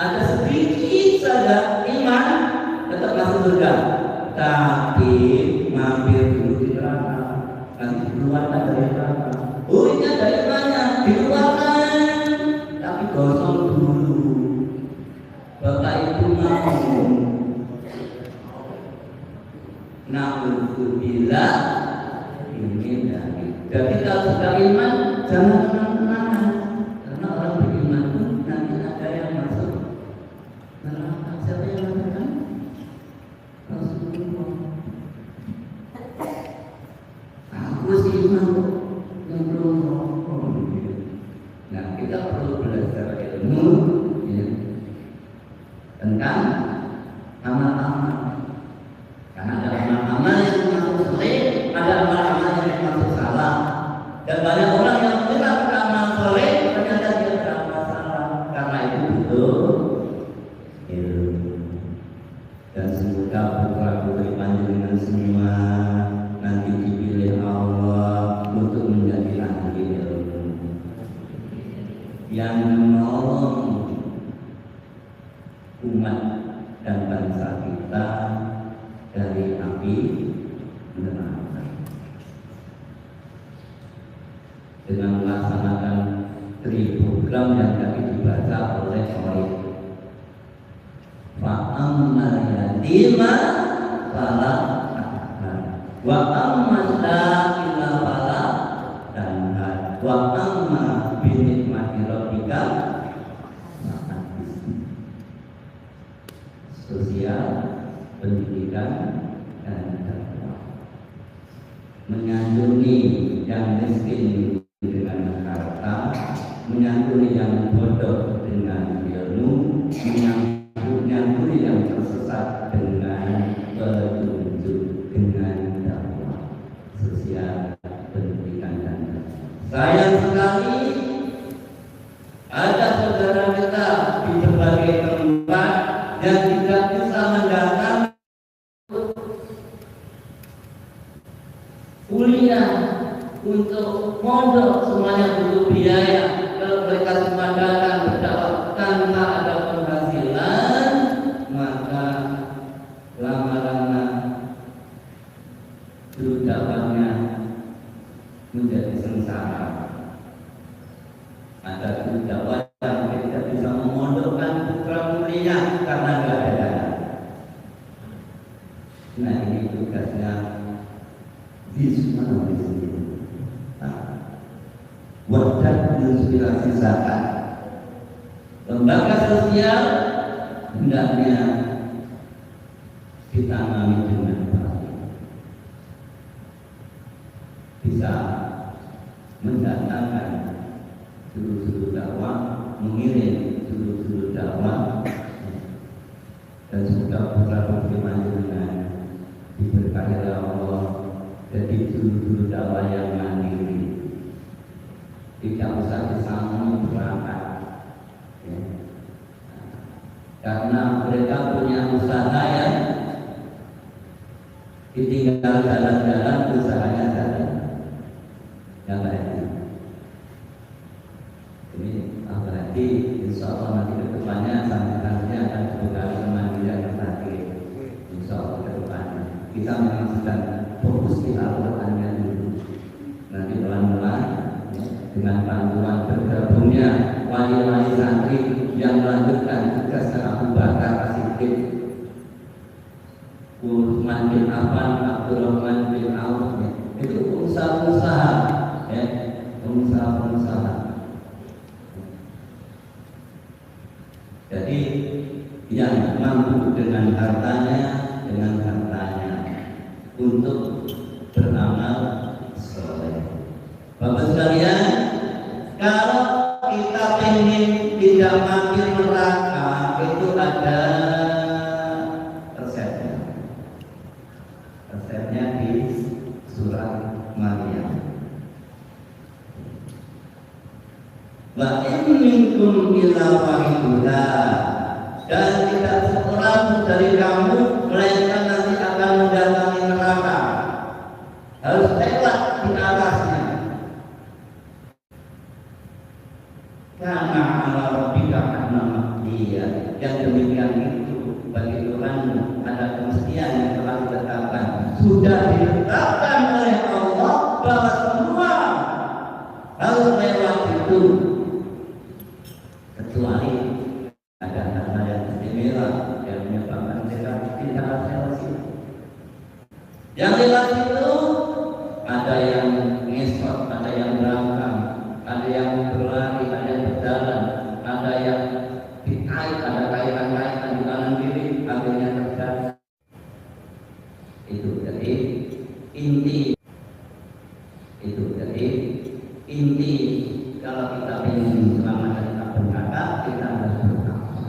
Ada sedikit saja iman tetap masuk surga, tapi mampir dulu di neraka, nanti keluarkan dari neraka. Oh ini ada imannya, dikeluarkan, tapi gosong dulu. Bapak Ibu mau na'udzubillah ini dari. Jadi kalau sudah iman jangan tenang-tenang, karena orang beriman pun nanti ada yang masuk neraka. Siapa yang mengatakan? Rasulullah. Aku sih iman kok, yang belum rokok. Nah kita perlu belajar ilmu ya, tentang amal-amal. Karena ada amal-amal yang masuk soleh, ada amal-amal yang masuk salah. Dan banyak orang yang mengira beramal soleh, ternyata dia beramal salah. Karena itu butuh ilmu. Dan semoga putra-putri panjenengan semua nanti dipilih Allah untuk menjadi ahli ilmu yang menolong umat dan bangsa kita dari api neraka dengan melaksanakan 3 program yang tadi dibaca oleh Khalid. Fa'ammal yatima fala taqhar wa amma sa'ila fala tanhar wa amma bi nikmati rabbika fahadits. Sosial, pendidikan, dan dakwah. Menyanjungi yang miskin dengan harta, menyanjungi yang bodoh dengan ilmu, menyanjungi yang tersesat dengan petunjuk, dengan dakwah. Sosial, pendidikan, dan dakwah. Sayang sekali ada saudara kita di berbagai tempat yang tidak bisa mendatang kuliah untuk mondok, semuanya butuh biaya. Kalau mereka semua datang berdakwah tanpa ada penghasilan, maka lama-lama dakwahnya menjadi sengsara. Ada dakwah yang tidak bisa memondokkan putra-putrinya karena tidak ada dana. Nah ini tugasnya Bismillah wadah inspirasi zakat. Lembaga sosial hendaknya ditangani dengan baik, bisa mendatangkan juru-juru dakwah, mengirim juru-juru dakwah, dan semoga putra-putri panjenengan diberkahi oleh Allah jadi juru-juru dakwah yang mandiri, tidak usah disambung berangkat ya. Karena mereka punya usaha ya, ditinggal jalan-jalan usahanya jalan yang lainnya. Ini berarti insya Allah nanti ke depannya sampai akan dibekali kemandirian yang tadi. Insya Allah ke depannya kita memang sedang fokus di Al-Qurannya dulu. Nanti pelan-pelan ya, dengan bantuan bergabungnya wali-wali santri yang melanjutkan tugas Abu Bakar As-Siddiq, Utsman bin Affan, Abdurrahman bin Auf, ya. Itu pengusaha-pengusaha ya, pengusaha-pengusaha. Jadi yang mampu dengan hartanya sudah ditetapkan oleh Allah bahwa semua harus lewat itu, kecuali ada hal yang istimewa yang menyebabkan mereka tidak lewat situ. Yang lewat itu ada yang ngesot, ada yang berangkat, ada yang berlari, ada yang berjalan, ada yang dikait, ada kaitan-kaitan di kanan kiri, akhirnya terjadi. Itu jadi inti. Itu jadi inti. Kalau kita ingin selamat dari api neraka, kita harus bertakwa.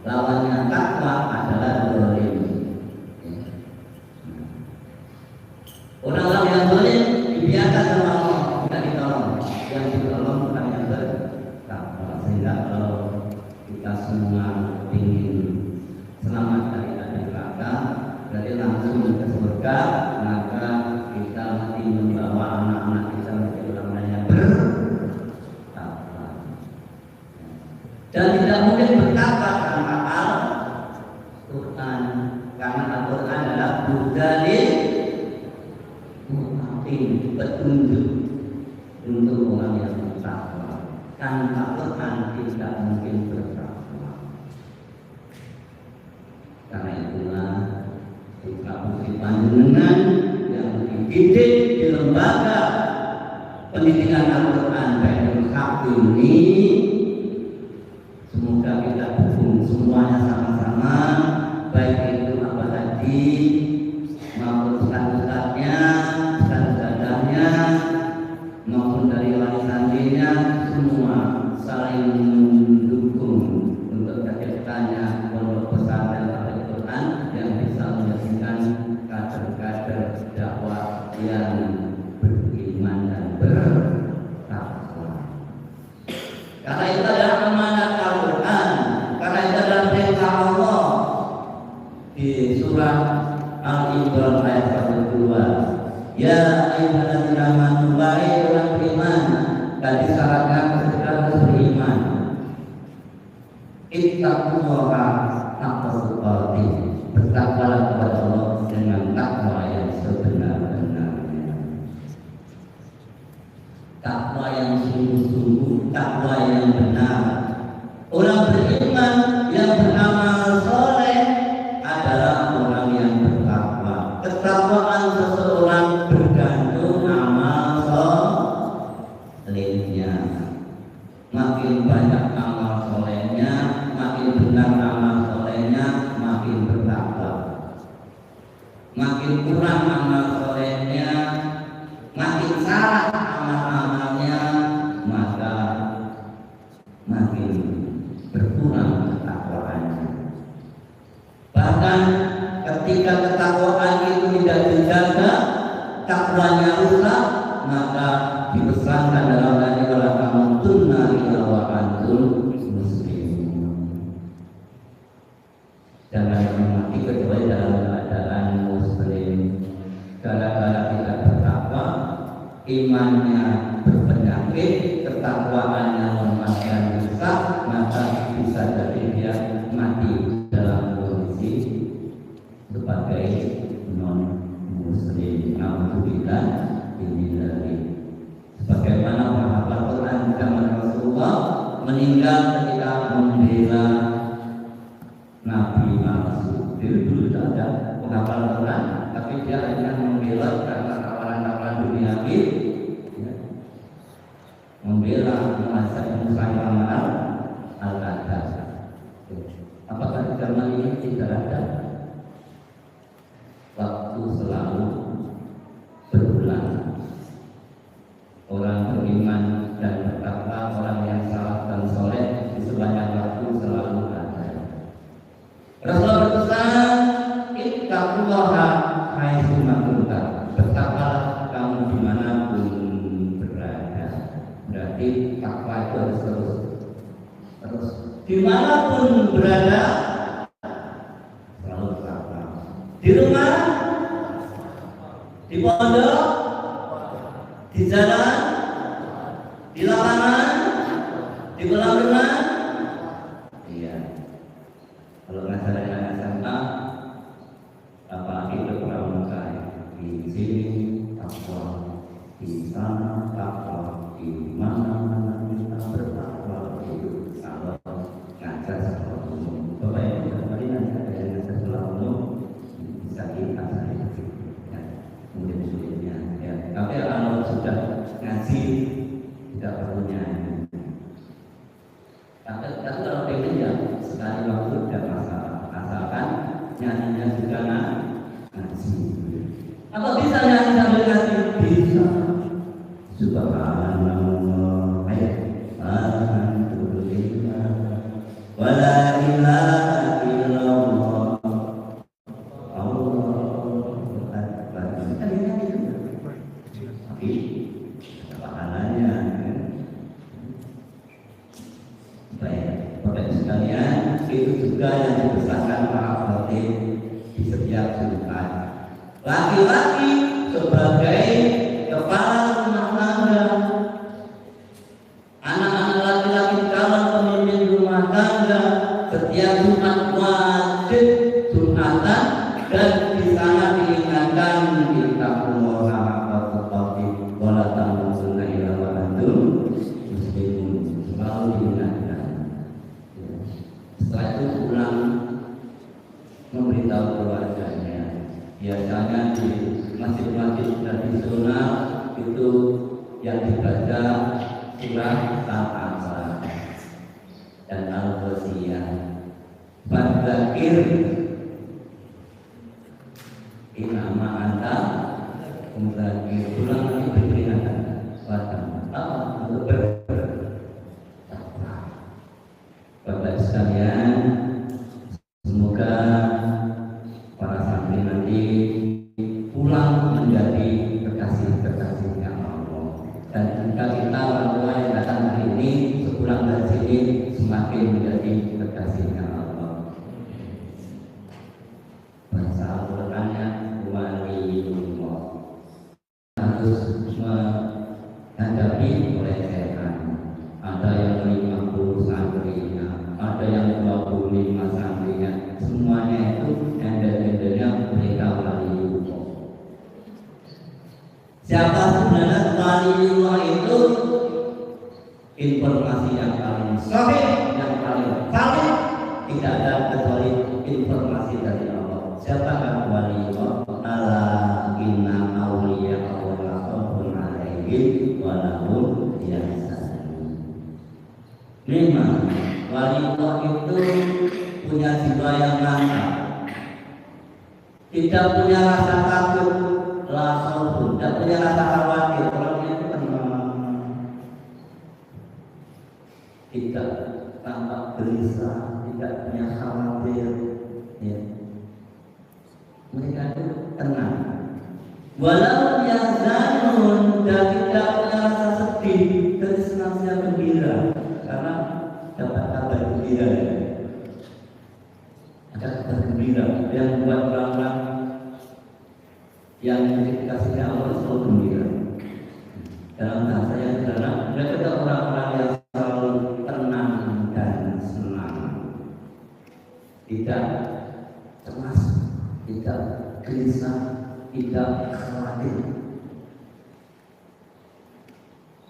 Lawannya takwa adalah zalim. Orang-orang yang zalim dibiarkan sama Allah, tidak ditolong. Yang ditolong bukan yang bertakwa. Sehingga kalau kita semua ingin selamat dari api neraka, berarti langsung ke surga, maka kita mesti membawa anak-anak kita menjadi orang yang bertakwa. Dan tidak mungkin bertakwa tanpa Al-Quran, karena Al-Quran adalah budalil petunjuk untuk orang yang bertakwa. Tanpa Quran tidak mungkin bertakwa. Karena itulah putra putri panjenengan yang dididik di lembaga pendidikan Al-Quran Baitul Haq ini, semoga kita dukung semuanya sama-sama, baik itu apa tadi maupun ustaz-ustaznya, ustaz-ustazahnya, maupun dari wali santrinya, semua saling mendukung untuk terciptanya pondok pesantren Al-Quran yang bisa menjadikan kader-kader dakwah yang beriman dan bertakwa. Karena itu adalah amanat Al-Quran, karena itu adalah perintah Allah di surah Al-Imran ayat 42. Ya ayyuhalladzina amanu, wahai orang beriman, dan disyaratkan ketika beriman, ittaqullaha haqqa tuqatih, bertakwalah kepada Allah dengan takwa yang sebenar-benarnya, takwa yang sungguh-sungguh, takwa yang benar. Orang beriman yang beramal soleh adalah orang yang bertakwa. Ketakwaan seseorang bergantung amal solehnya. Makin banyak amal solehnya, makin benar amal solehnya, makin bertakwa. Makin kurang amal solehnya, makin salah amal-amalnya, maka makin berkurang ketakwaannya. Bahkan ketika ketakwaan itu tidak dijaga, takwanya rusak, maka dipesankan dalam hadis wala tamutunna illa wa antum muslimun. Jangan mati kecuali dalam keadaan muslim. Gara-gara kita bertakwa, imannya berpenyakit, ketakwaannya lemah rusak, maka bisa jadi dia mati dalam kondisi sebagai non muslim. Alhamdulillah ini dari sebagaimana sahabat Quran zaman Rasulullah meninggal ketika membela Nabi Muhammad. Dulu tidak ada penghafal Quran, tapi dia hanya membela karena kawalan-kawalan duniawi, membela masa Musa al-Qadar. Apakah di zaman ini tidak ada? Waktu selalu berulang. Orang beriman dan bertakwa, orang yang salah dan soleh di sebanyak waktu selalu ada. Rasulullah berpesan, ittaqullaha haitsu ma kuntum, bertakwalah kamu dimanapun berada. Berarti takwa itu harus terus dimanapun berada selalu bertakwa. Di rumah, di pondok, di jalan, di lapangan, di kolam renang. Iya. Kalau ngajarin anak SMA, apalagi nyanyinya juga ngaji. Apa bisa nyanyi sambil ngaji? Bisa. Subhanallah, alhamdulillah, wala ilaha illallah, Allahu akbar. Tapi pahalanya baik, Bapak sekalian, itu juga yang dibesarkan para khatib di setiap Jumat. Laki-laki sebagai kepala rumah tangga, anak-anak laki-laki calon pemimpin rumah tangga, setiap Jumat wajib Jumatan dan di sana diingatkan kita umur haqqa wala tamutunna illa wa antum muslimun, selalu diingatkan. Setelah itu pulang memberitahu keluarganya. Biasanya di masjid-masjid tradisional itu yang dibaca surah Al-Asr dan Al-Ghasiyah. Fadzakir inama anta muzakir, pulang lagi peringatan untuk Bapak sekalian, semoga para santri nanti pulang menjadi kekasih-kekasihnya Allah. Dan jika kita orang tua yang datang hari ini sepulang dari sini semakin menjadi kekasihnya Allah. Bahasa Al-Qur'annya waliullah, harus menghadapi oleh setan. Ada yang 50 santrinya, ada yang 25 santrinya, semuanya itu endel-endelnya mereka waliullah. Siapa sebenarnya waliullah itu? Informasi yang paling sahih, yang paling valid, tidak ada kecuali informasi dari Allah. Siapakah waliullah? Ala inna awliya Allah khawfun alaihim wa lahum yahzanun. Memang waliullah itu punya jiwa yang mantap, tidak punya rasa takut, tidak punya rasa khawatir. Orangnya itu tenang, tidak tampak gelisah, tidak punya khawatir, ya. Mereka itu tenang. Walau yahzanun, dan tidak punya rasa sedih, dan senantiasa gembira karena dapat kabar gembira. Ada kabar gembira yang membuat orang-orang yang dikasihnya Allah selalu gembira. Dalam bahasa yang sederhana, mereka itu orang-orang yang selalu tenang dan senang, tidak cemas, tidak gelisah, tidak khawatir.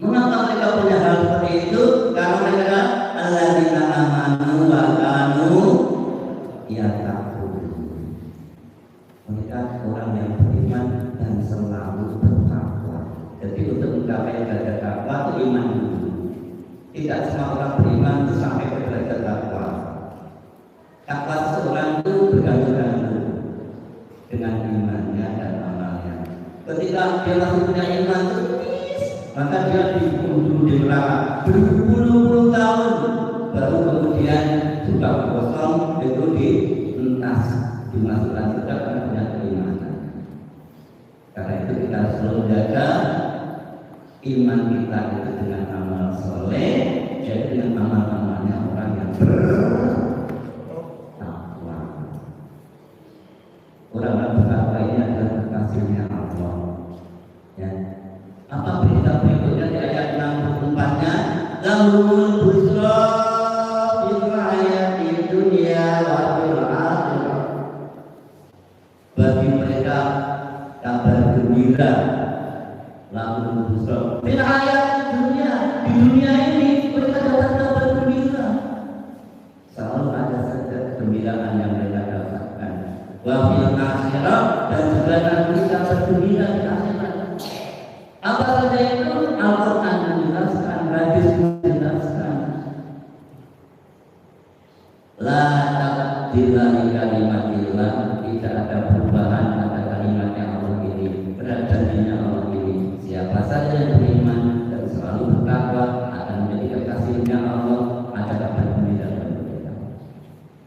Mengapa mereka punya hal seperti itu? Karena mereka alladzina amanu wa kanu yattaqun. Mereka orang yang beriman dan selalu bertakwa. Jadi untuk mencapai derajat takwa itu iman dulu. Tidak semua orang beriman itu sampai ke derajat takwa. Takwa seseorang itu bergantung dengan imannya dan amalnya. Ketika dia masih punya iman itu, maka dia dibunuh di neraka berpuluh-puluh tahun, baru kemudian juga kosong itu dientas dimasukkan surga karena punya keimanan. Karena itu kita harus selalu jaga iman kita itu dengan amal soleh, jadi dengan amal-amalnya orang yang bertakwa. Orang-orang bertakwa ini adalah kekasihnya Allah. Ya. Apa berita berikutnya di ayat 64-nya? Lahumul busra fil hayati dunya wa fil akhirah. Bagi mereka kabar gembira. Lahumul busra fil hayati dunya, di dunia ini mereka dapat kabar gembira. Selalu ada saja kegembiraan yang mereka dapatkan. Wa fil akhirah, dan juga nanti kabar gembira di akhirat. Apa saja itu? Al-Quran menjelaskan, hadis menjelaskan. La taqdira li kalimatillah, tidak ada perubahan pada kalimatnya Allah ini, berat janjinya Allah ini. Siapa saja yang beriman dan selalu bertakwa akan menjadi kekasihnya Allah, akan dapat meninggalkan mereka,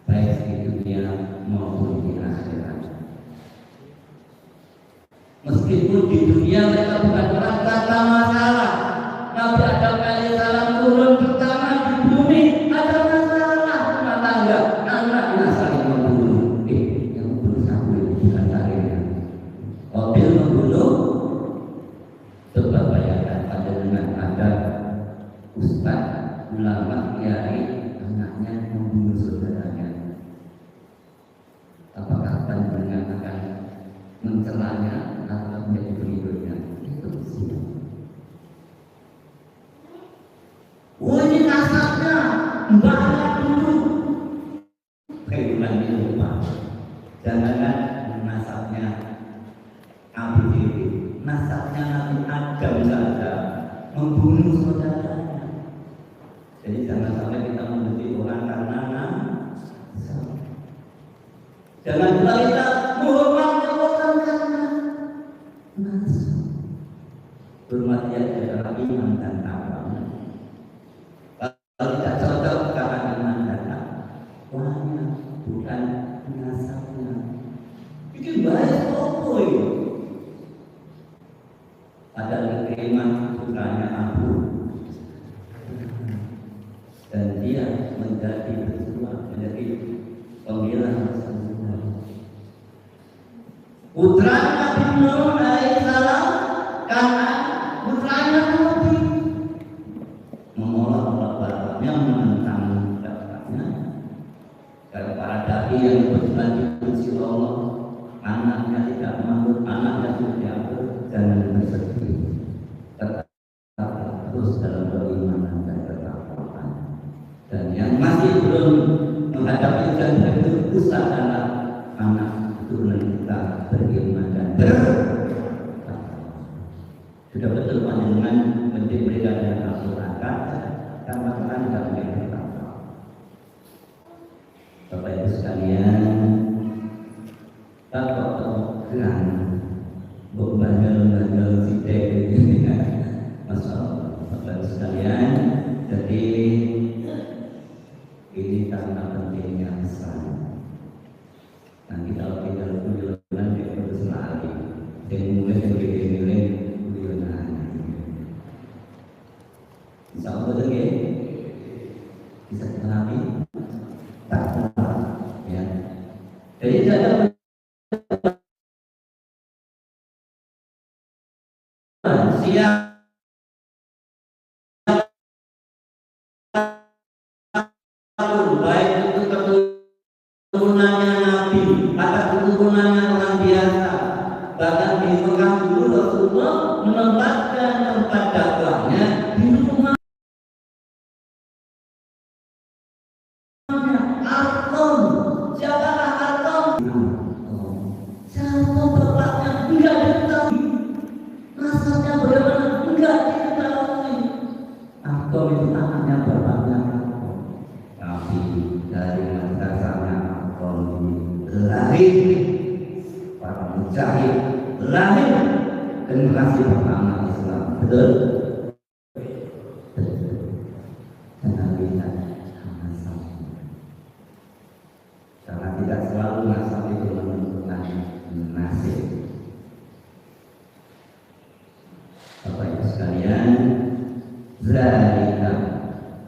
baik di dunia maupun di akhirat. Meskipun di dunia mereka bukan orang tanpa masalah, Nabi Adam alaihissalam turun pertama di bumi ada masalah rumah tangga, anaknya saling membunuh. Yang membunuh satu itu bukan saringnya. Qabil membunuh. Coba bayangkan pada dengan ada ustaz, ulama, kiai, anaknya membunuh saudaranya. Apakah panjenengan akan mencelanya atau menjadi pengikutnya? Itu sih. Oh, ini nasabnya mbaknya dulu. Kehidupan ini lupa. Jangankan nasabnya ABCD, nasabnya Nabi Adam saja membunuh saudaranya. Jadi jangan sampai kita membenci orang karena nasab. Jangan pula kita menghormati orang karena nasab. Hormati adalah iman dan takwa. Kalau tidak cocok karena iman dan takwanya, bukan nasabnya. Bikin bahaya apa itu? Ada kiriman putranya Abu, dan dia menjadi berjuang, menjadi pembela Rasulullah. Putra Nabi Nuh alaihissalam karena putranya Nabi menolak bapaknya, menentang bapaknya. Karena para dai yang berjuang di Allah, anaknya tidak mampu, anaknya sudah diambil, jangan bersedih. Tetap terus dalam keimanan dan ketakwaan. Dan yang masih belum menghadapi ujian itu, usahalah anak keturunan kita beriman dan bertakwa. Sudah betul panjenengan memberikan yang Al-Quran karena Quran tidak punya bertakwa. Bapak Ibu sekalian, takwa geran bandel sidik ini, Masya Allah. Bapak Ibu sekalian, jadi ini karena pentingnya Islam. Nanti kalau kita guyonan dia terus lagi, jadi mulai begini guyonan. Insya Allah betul ya, bisa terhati, tak ya. Jadi saya siap baik itu keturunannya Nabi atau keturunannya orang biasa. Bahkan di Mekah dulu Rasulullah menempatkan tempat dakwahnya di rumah Arqam. Siapakah Arqam? Siapa bapaknya? Enggak diketahui. Nasabnya bagaimana? Enggak diketahui. Arqam itu anaknya bapaknya Arqam. Tapi dari dasarnya Arqam lahir para mujahid, lahir generasi pertama Islam. Betul? Jangan lihat nasab. Karena tidak selalu nasab itu menentukan nasib. Bapak Ibu sekalian, zalika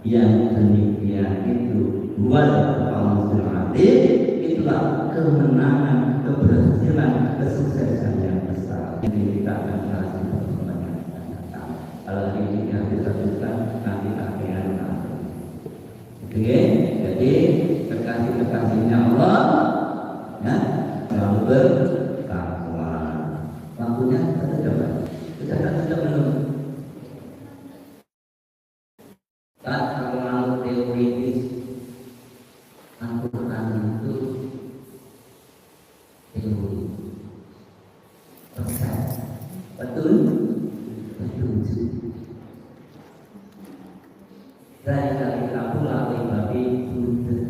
yang demikian itu wal fawzul adzim, itulah kemenangan, keberhasilan, kesuksesan yang besar. Ini kita akan bahas di pertemuan yang akan datang. Kalau ini yang disebutkan nanti akan ada. Oke, jadi kekasih-kekasihnya Allah, ya, selalu bertakwa. Waktunya kita coba. Kita belum. Saat kalau teoritis Al-Quran itu teori betul dari kali kamu latih babi Buddha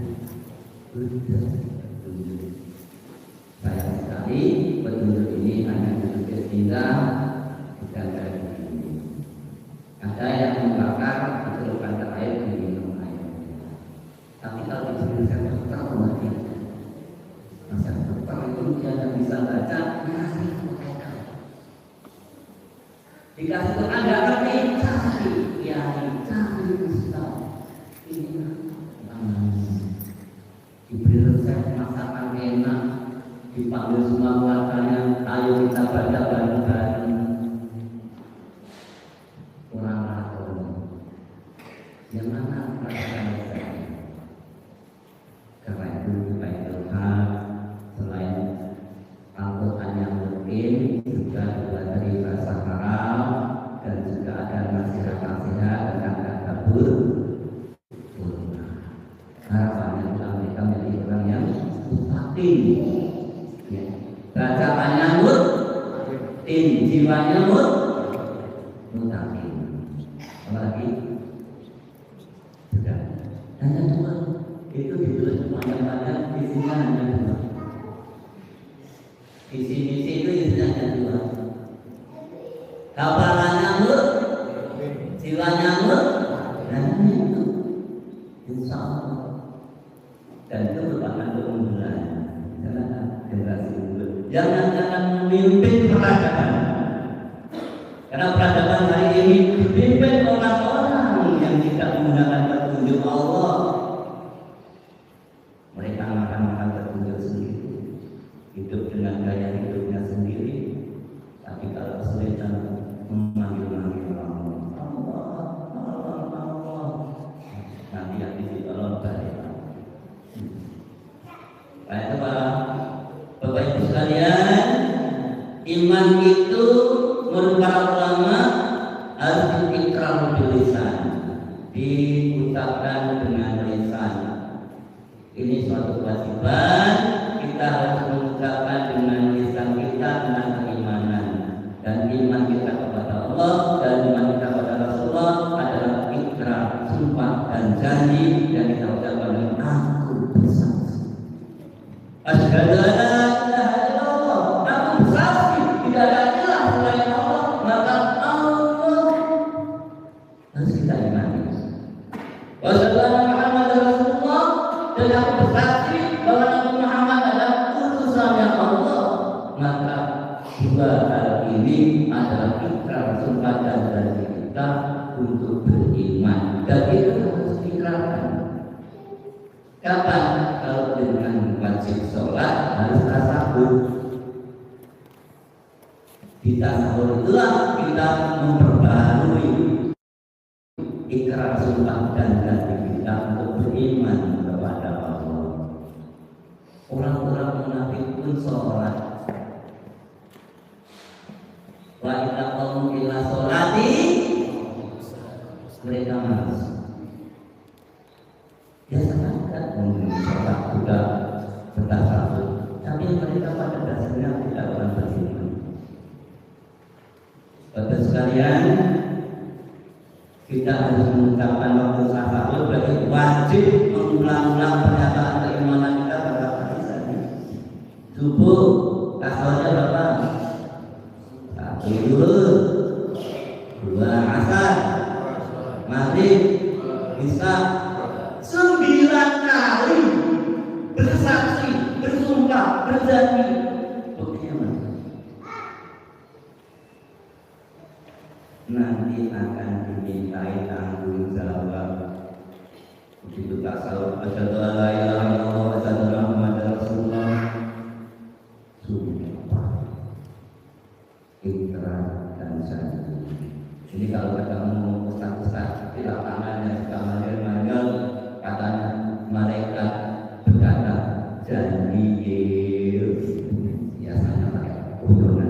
dia tidak bisa baca, ngasih mereka. Dikasih Quran nggak ngerti, cari kiai, cari ustaz. Ini diberi resep masakan enak, dipanggil semua keluarganya, ayo kita baca bareng-bareng. Kurang rakon. Yang mana perasaan saya? Karena itu Baitul Haq selain Al-Quran yang mungkin juga dibuat dari bahasa Arab dan juga ada nasihat-nasihat tentang tadabbur. Harapannya mereka menjadi orang yang mustaqim, ya. Bacaannya mutin, jiwanya mustaqim. Apalagi sudah hanya dua, itu ditulis panjang-panjang, isinya hanya dua. Visi-misi itu isinya hanya dua. Kapalannya jiwanya dan itu insya Allah. Dan itu merupakan keunggulan generasi unggul. Jangan memimpin peradaban, karena peradaban hari ini dipimpin orang-orang yang tidak menggunakan petunjuk Allah. Mereka makan petunjuk sendiri, hidup dengan gaya hidupnya sendiri. Tapi kalau kesulitan memanggil Allah, nanti yang ditolong balik. Itu Bapak Ibu sekalian, iman itu menurut para ulama harus diikrar bil lisan, diucapkan dengan lisan. Ini suatu kewajiban, kita harus mengucapkan dengan lisan kita dengan keimanan. Dan iman kita kepada Allah dan iman kita kepada Rasulullah adalah ikrar, sumpah dan janji yang kita ucapkan dengan aku bersaksi. Asyhadu an la ilaha illallah, aku bersaksi tidak ada ilah selain Allah, maka Allah harus kita imani. Asyhadu anna Muhammadar Rasulullah, dan aku bersaksi bahwa Nabi Muhammad adalah utusannya Allah, maka dua hal ini adalah ikrar, sumpah dan janji kita untuk beriman, dan itu harus diikrarkan. Kapan? Kalau dengan wajib sholat harus tasawuf. Di tasawuf itulah kita memperbarui ikrar, sumpah dan janji kita untuk beriman kepada Allah. Orang-orang munafik pun sholat. Wa idza qamu ila sholati, mereka malas. Ya sangat mungkin sholat juga bertasawuf, tapi mereka pada dasarnya tidak orang beriman. Bapak sekalian, kita harus mengucapkan waktu tasawuf berarti wajib mengulang-ulang pernyataan keimanan kita pada hari ini. Subuh tasawufnya berapa? 1 zuhur, 2 asar, maghrib, isya. 9 kali bersaksi, bersumpah, berjanji. Bagaimana? Nanti akan dimintai tanggung jawab. Begitu tasawuf, asyhadu an la ilaha illallah wa asyhadu anna Muhammadar Rasulullah. Sumpah, ikrar dan janji. Ini kalau ketemu ustaz-ustaz di lapangan yang suka manggil-manggil, katanya mereka berkata janji biasanya pakai undangan,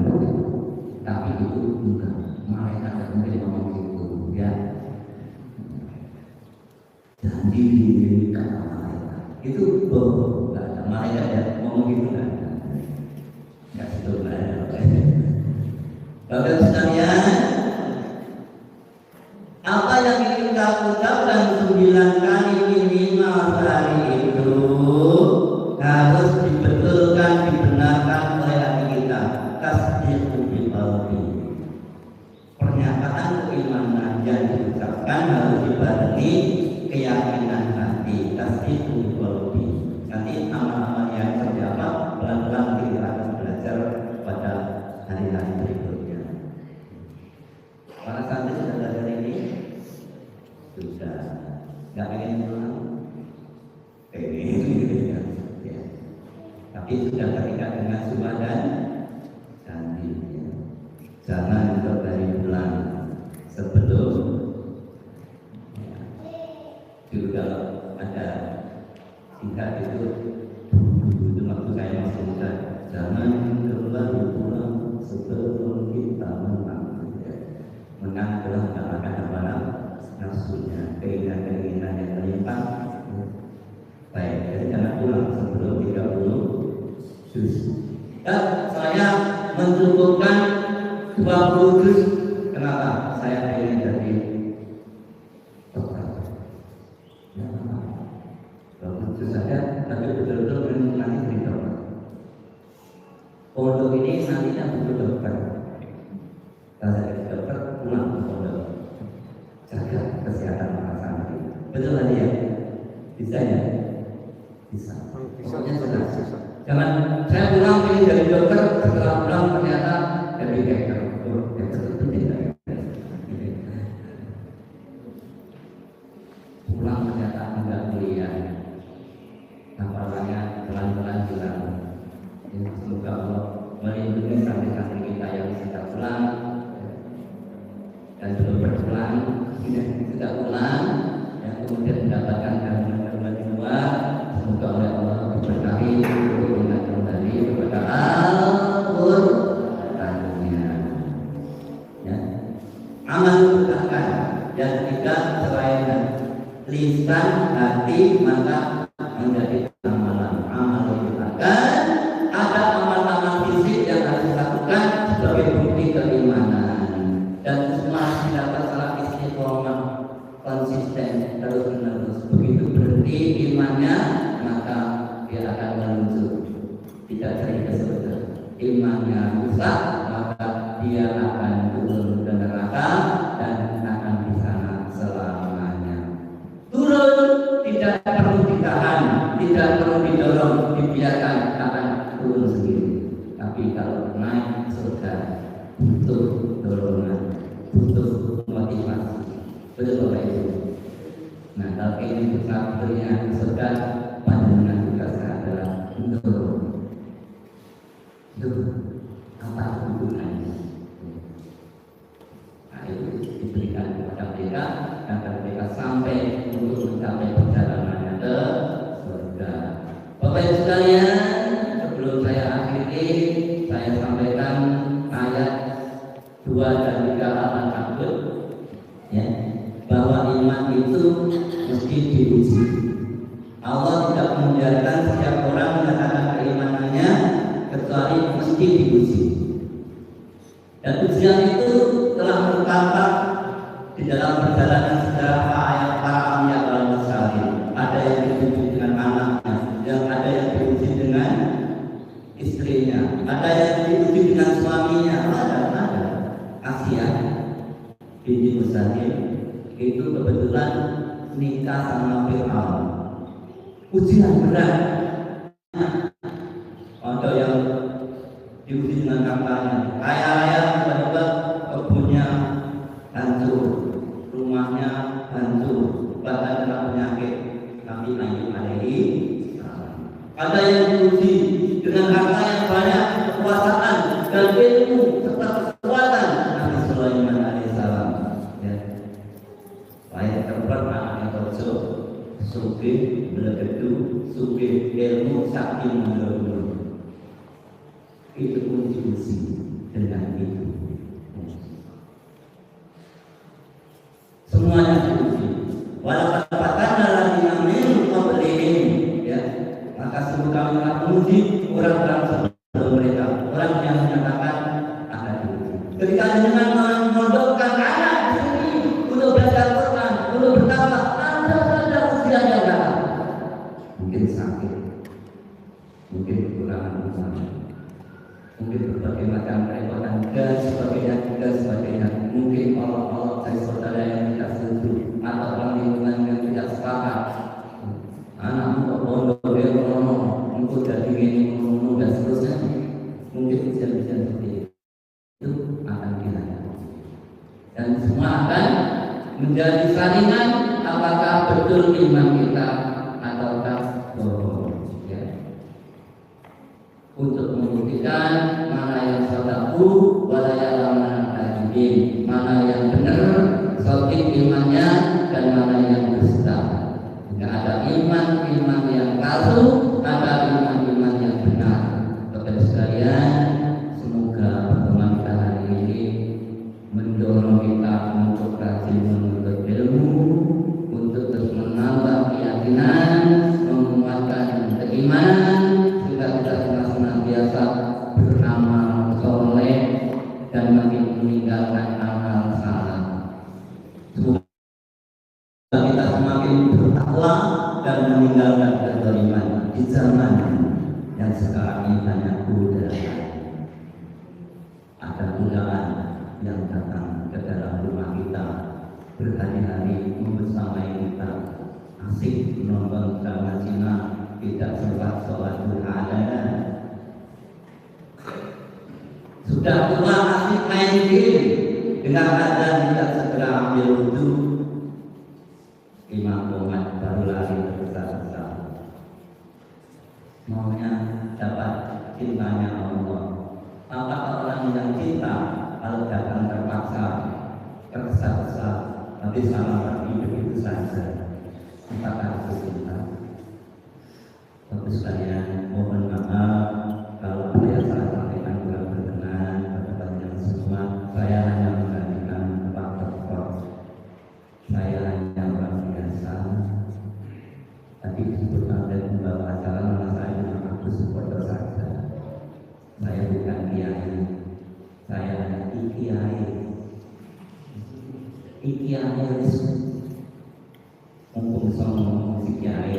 tapi itu bukan, mereka tidak mungkin ngomong gitu ya. Janji diri kata mereka itu bohong. mereka dengan sumpah dan janji. Jangan berbalik bulan sebelum dulu kalau ada singkat itu waktu saya masih muda, jangan kembali pulang sebelum kita menang. Menang telah mengalahkan apa nafsunya, keinginan yang melimpah. Baik, jadi jangan pulang sebelum 30 juz. Dan saya mencukupkan 20 juz. Kenapa? Saya ingin jadi dokter. Ya, 20 juz saja, tapi betul-betul nanti jadi dokter. Pondok ini nantinya butuh dokter. Kalau jadi dokter, pulang ke pondok. Jaga kesehatan mata santri. Betul tadi ya? Bisa ya? Bisa. Pokoknya jelas. Jangan saya pulang pilih dari dokter, setelah pulang ternyata dari dokter. Dokter itu tidak. Pulang ternyata enggak kuliah. Apalagi pelan-pelan hilang. Semoga Allah melindungi santri-santri kita yang sudah pulang dan belum berpulang, sudah pulang, yang kemudian mendapatkan gabungan di luar. Semoga oleh Allah diberkahi untuk ingat kembali kepada Al-Qur'annya. Ya. Amal berkah dan tidak selain lisan, hati, mata menjadi amalan. Amal berkah. Ada amal-amal fisik yang harus dilakukan sebagai bukti keimanan. Dan semua dapat salah istiqomah konsisten terus-menerus. Begitu berhenti imannya, maka dia akan menuju tidak cerita sebetulnya. Imannya rusak, maka dia akan turun ke neraka dan akan di sana selamanya. Turun tidak perlu ditahan, tidak perlu didorong, dibiarkan akan turun sendiri. Tapi kalau naik surga butuh dorongan, butuh motivasi. Betul Bapak Ibu. Nah, kalau ingin bersabdanya surga, pandangan juga adalah mendorong. Itu apa hubungannya? Nah, itu diberikan kepada mereka agar mereka sampai untuk mencapai perjalanannya ke surga. Bapak Ibu sekalian, sebelum saya akhiri, saya sampaikan ayat 2 dan 3 Al-Ankabut, ya, bahwa iman itu mesti diuji. Allah tidak membiarkan setiap orang menyatakan keimanannya kecuali mesti diuji. Dan ujian itu telah tertampak di dalam perjalanan sejarah para anbiya wal mursalin. Ada yang diuji dengan anaknya, yang ada yang diuji dengan istrinya, ada yang diuji dengan suaminya, ada. Asia binti Muzahir itu kebetulan nikah sama Fir'aun. Ujian berat. Ada yang diuji dengan kampanye, kaya-kaya tiba-tiba kebunnya hancur, rumahnya hancur, bahkan kena penyakit. Tapi Nabi alaihi salam. Ada yang diuji dengan harta yang banyak, kekuasaan dan ilmu serta kekuatan. Nabi Sulaiman alaihissalam, ya, lahir terper anaknya Tojo, sugih belegedu, sugih ilmu, sakti menurut. Itu pun diuji dengan itu. Semuanya diuji. Walaupun katakanlah lagi amin qablihim, ya, maka sungguh kami akan menguji orang-orang sebelum mereka, orang yang menyatakan akan diuji. Ketika dengan memondokkan anak di sini untuk belajar Quran, untuk bertakwa, ada saja ujian yang datang. Mungkin sakit, mungkin kekurangan usaha, mungkin berbagai macam kerepotan dan sebagainya. Mungkin Allah dari saudara yang tidak setuju atau orang lingkungan yang tidak sepakat. Anakmu kok bodoh, dia ngomong, untuk jadi ini ngomong dan seterusnya. Mungkin ujian-ujian seperti itu akan dilakukan. Dan semua akan menjadi saringan apakah betul iman kita ataukah bohong. Ya. Untuk membuktikan mana yang sadaku walayalaman tajibin, mana yang benar sotik imannya dan mana yang dusta. Tidak ada iman yang palsu, ada iman yang benar. Kepada sekalian, semoga pertemuan kita hari ini mendorong kita untuk rajin menuntut ilmu, untuk terus menambah keyakinan, menguatkan keimanan, sehingga kita senantiasa beramal soleh dan makin meninggalkan amal salah. Semoga kita semakin bertakwa dan meninggalkan kezaliman di zaman yang sekarang ini banyak godaan. Ada godaan yang datang ke dalam rumah kita berhari-hari membersamai kita, asik menonton drama Cina, tidak sempat sholat duha dan sudah tua asik main game, dengan adzan tidak segera ambil wudhu, Imam Muhammad baru lari berbesar-besar, maunya dapat cintanya Allah. Apakah orang yang cinta kalau datang terpaksa, tergesa-gesa, tapi salah pergi begitu saja? Apakah itu cinta? Bapak sekalian, mohon maaf kalau saya salah sampaikan kurang berkenan pada kalian semua. Saya hanya menggantikan Pak Dokter. Saya hanya orang biasa. Tadi disebut oleh pembawa acara nama saya Imam Agus Supodo saja. Saya bukan kiai, saya hanya ikiai. Ikiai mumpung sama si kiai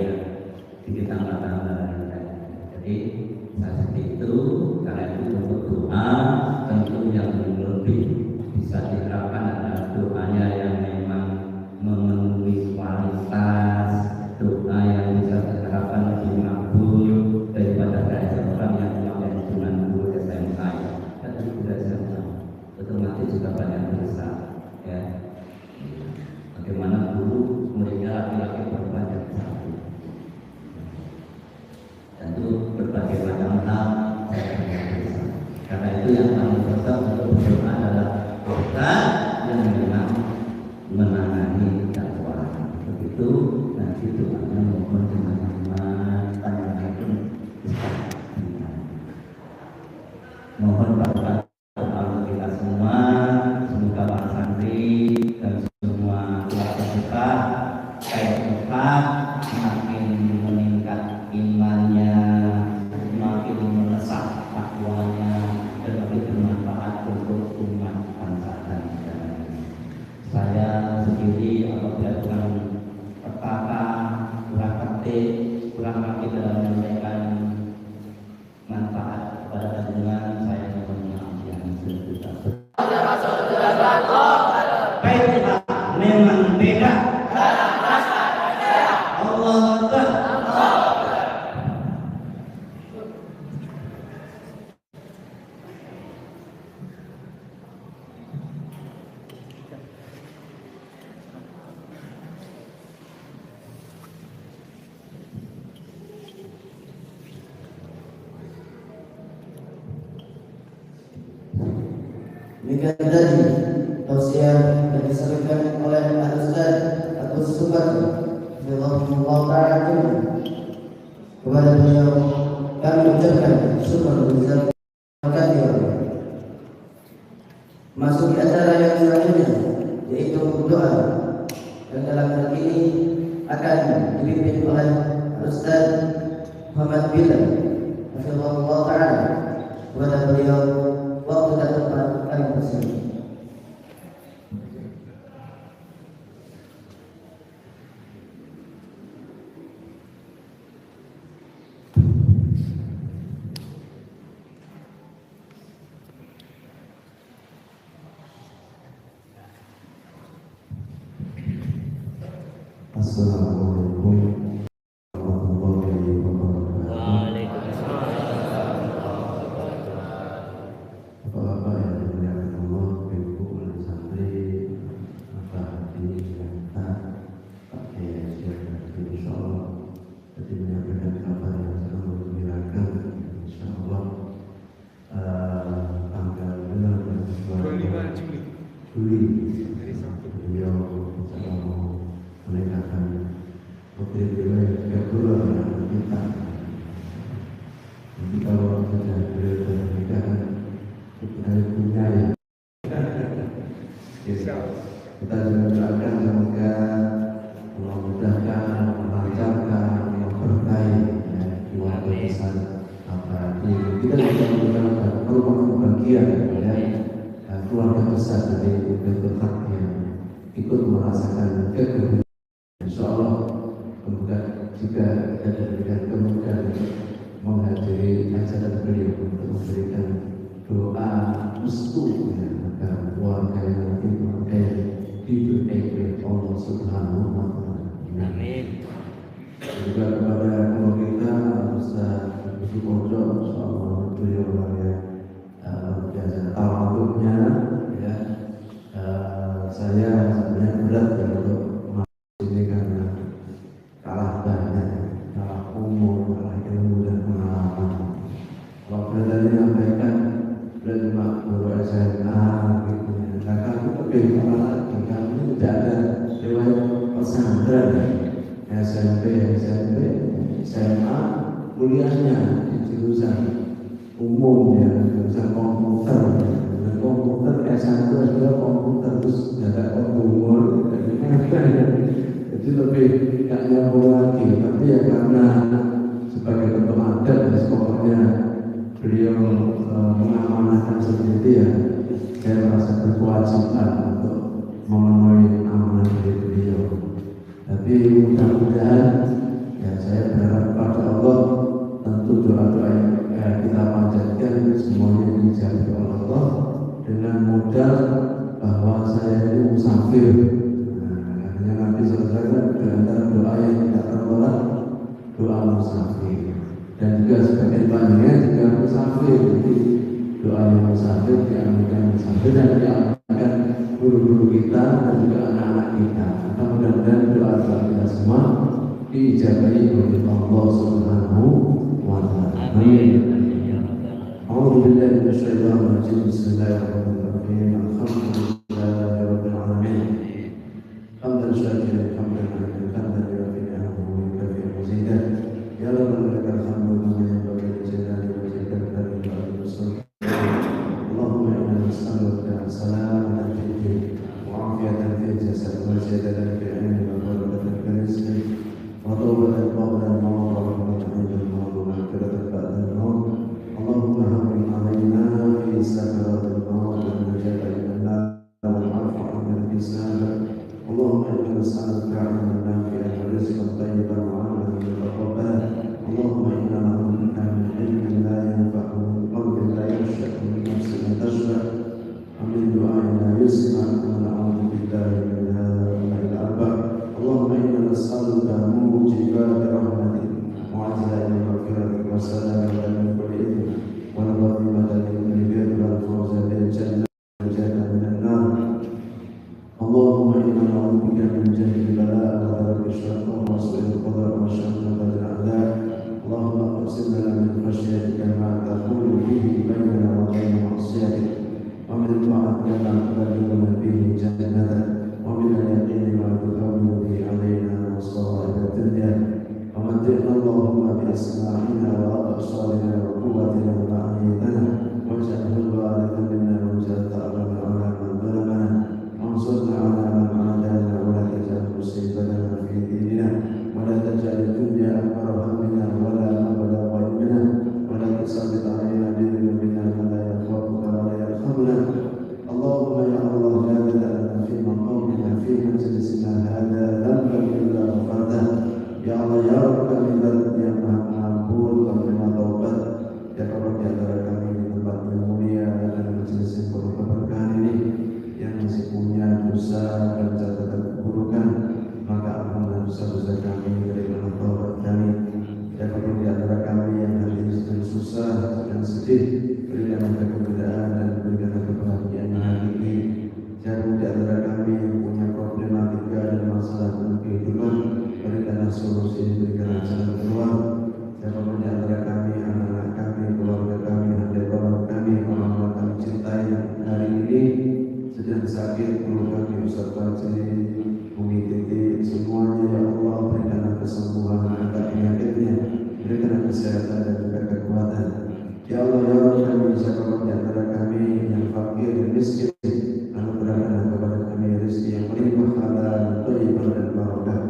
di tambah-tambah. Jadi saya seperti itu, karena itu untuk doa tentu yang lebih bisa diterapkan adalah doanya yang memang memenuhi kualitas, doa yang bisa diterapkan lebih makbul daripada kayak orang yang memakai cuma guru SMK dan guru SMA, otomatis juga banyak dosa. Ya, bagaimana guru muridnya laki-laki perempuan yang satu, tentu berbagai macam hal saya banyak dosa. Karena itu yang paling cocok untuk berdoa adalah doa yang memang menangani dakwah. Begitu nanti doanya mohon teman-teman tanya pun bisa. Mohon berkat untuk kita semua, semoga para santri dan semua keluarga kita kayak kita semakin meningkat imannya, semakin melesat takwanya, dan lebih bermanfaat untuk umat bangsa dan negara. Saya sendiri apabila kurang tertata, kurang tertib, kurang rapi dalam menyampaikan manfaat kepada panjenengan, saya mohon maaf yang sebesar-besarnya. Baiklah, memang beda. Allah Akbar. Demikian tadi tausiah yang disampaikan oleh Al-Ustaz Agus Subakir Bismillahirrahmanirrahim ta'ala. Kepada beliau kami ucapkan syukur dan terima. Masuk di acara yang selanjutnya, yaitu doa, dan dalam hal ini akan dipimpin oleh Ustaz Muhammad Bilal Hafizahullah ta'ala. Kepada beliau waktu dan tempat kami bersama. Assalamualaikum warahmatullahi wabarakatuh. Bapak-bapak yang dimuliakan Allah, ibu dan santri, maka hati yang tak pakai siapkan insyaallah. Jadi menyampaikan kabar yang sangat menggembirakan insyaallah. Juli beliau mau menikahkan putri beliau yang juga keluar dengan kita. Jadi kalau sudah beliau sudah menikahkan kita punya ya. Kita juga doakan semoga Allah mudahkan, melancarkan, memberkahi keluarga besar apalagi kita juga menggunakan merupakan bagian ya keluarga besar dari Baitul Haq yang ikut merasakan kekeluargaan. Insya Allah semoga juga kita diberikan kemudahan menghadiri acara beliau untuk memberikan doa restu ya, agar keluarga yang nanti memakai diberkahi oleh Allah Subhanahu wa Ta'ala. Amin. Juga kepada keluarga kita Ustaz Ibu Kojo, insyaallah beliau orang yang biasa tawaduknya ya. Saya sebenarnya berat ya untuk masuk ini karena kalah banyak, kalah umur, kalah ilmu dan pengalaman. Kalau beliau tadi menyampaikan beliau cuma baru SMA gitu ya. Nah kami lebih kepala kami tidak ada riwayat pesantren ya. SMP, SMA, kuliahnya di jurusan umum ya, jurusan komputer. Dan komputer S1 adalah komputer terus ada komputer. Jadi lebih tidak nyambung lagi. Tapi ya karena sebagai ketua adat ya, pokoknya beliau mengamanahkan seperti ya, saya merasa berkewajiban untuk memenuhi amanah dari beliau. Tapi mudah-mudahan ya saya berharap pada Allah tentu doa-doa yang kita panjatkan semuanya dijawab oleh Allah dengan modal bahwa saya ini musafir. Nah, karena nanti saudara di antara doa yang tidak tertolak doa musafir dan juga sebagai panjangnya juga musafir. Jadi doa yang musafir diamalkan musafir dan diamalkan guru-guru kita dan juga anak-anak kita. Mudah-mudahan doa-doa kita semua diijabahi oleh Allah Subhanahu wa Ta'ala. Amin. A'udzu billahi minasyaitonir rajim. Bismillahirrahmanirrahim. Alhamdulillahi rabbil alamin. Hamdan syakiran hamdan lillahi hamdan lillahi hamdan katsiran mazidan. Ya rabbana lakal hamdu kama yanbaghi li jalali wajhika wa li Allahumma inna nas'aluka salamatan fid din wa 'afiyatan fil jasad wa ziyadatan fil ilmi wa barakatan fil rizqi wa tawbatan qabla al-maut wa rahmatan 'inda al-maut wa maghfiratan ba'da al-maut. Allahumma hawwin 'alaina fi sakaratil maut wa najata minan nar wa 'afwa 'anil hisab. Allahumma inna nas'aluka 'ilman nafi'an wa rizqan thayyiban wa 'amalan mutaqabbalan. Allahumma inna na'udzubika min 'ilmin la yanfa'u wa qalbin la yakhsha' min nafsin la tashba' wa min du'a'in la yusma' wa na'udzu billahi min hadhihi al-arba'. Allahumma inna nas'aluka mujibati rahmatik wa 'azaimi maghfiratik wa salamatan min kulli ithmin wa al-ghanimata min kulli birrin wal fawza bil jannah wa najatan minan nar. Allahumma inna na'udzubika min jahdi al-bala' wa daraki asy-syaqqa wa su'il qada' wa syamatatil a'da'. Allahumma aqsim lana min khashyatika ma taqulu bihi bainana wa baina ma'siyatik wa min ta'atika ma tuballighuna bihi jannatak wa min al-yaqini ma tuhawwinu bihi 'alaina masa'ib ad-dunya wa matti'na Allahumma bi asma'ina wa absarina wa quwwatina ma ahyaytana waj'alhu al-waritha minna waj'al tha'rana 'ala man zalamana وانصرنا على من عادانا ولا تجعل مصيبتنا في ديننا ولا تجعل الدنيا أكبر همنا ولا مبلغ علمنا ولا تسلط علينا بذنوبنا من لا يخافك ولا يرحمنا. اللهم يا الله لا تدع لنا في مقامنا في مجلسنا هذا ذنبا إلا غفرته. Ya Allah ya Rabb, kami yang maha pengampun penerima taubat. Ya Rabb, di antara kami di tempat yang mulia dan majelis yang penuh keberkahan ini yang masih punya dosa dan catatan keburukan, maka ampunilah dosa-dosa kami, berikanlah taubat kami. Dan kalau di antara kami yang hari ini sedang susah dan sedih, berikanlah kegembiraan dan berikanlah kebahagiaan yang hakiki. Dan di antara kami yang punya problematika dan masalah dalam kehidupan, berikanlah solusi, berikanlah jalan keluar. Dan kalau di antara kami, anak-anak kami, keluarga kami, hadiah kami, orang-orang kami cintai hari ini sedang sakit, guru kami Ustaz Fajri, Umi Titi, semuanya ya Allah berikanlah kesembuhan atas penyakitnya, berikanlah kesehatan dan juga kekuatan. Ya Allah ya Allah kami bisa di antara kami yang fakir dan miskin, anugerahkanlah kepada kami rezeki yang melimpah halal, thayyibah dan barakah.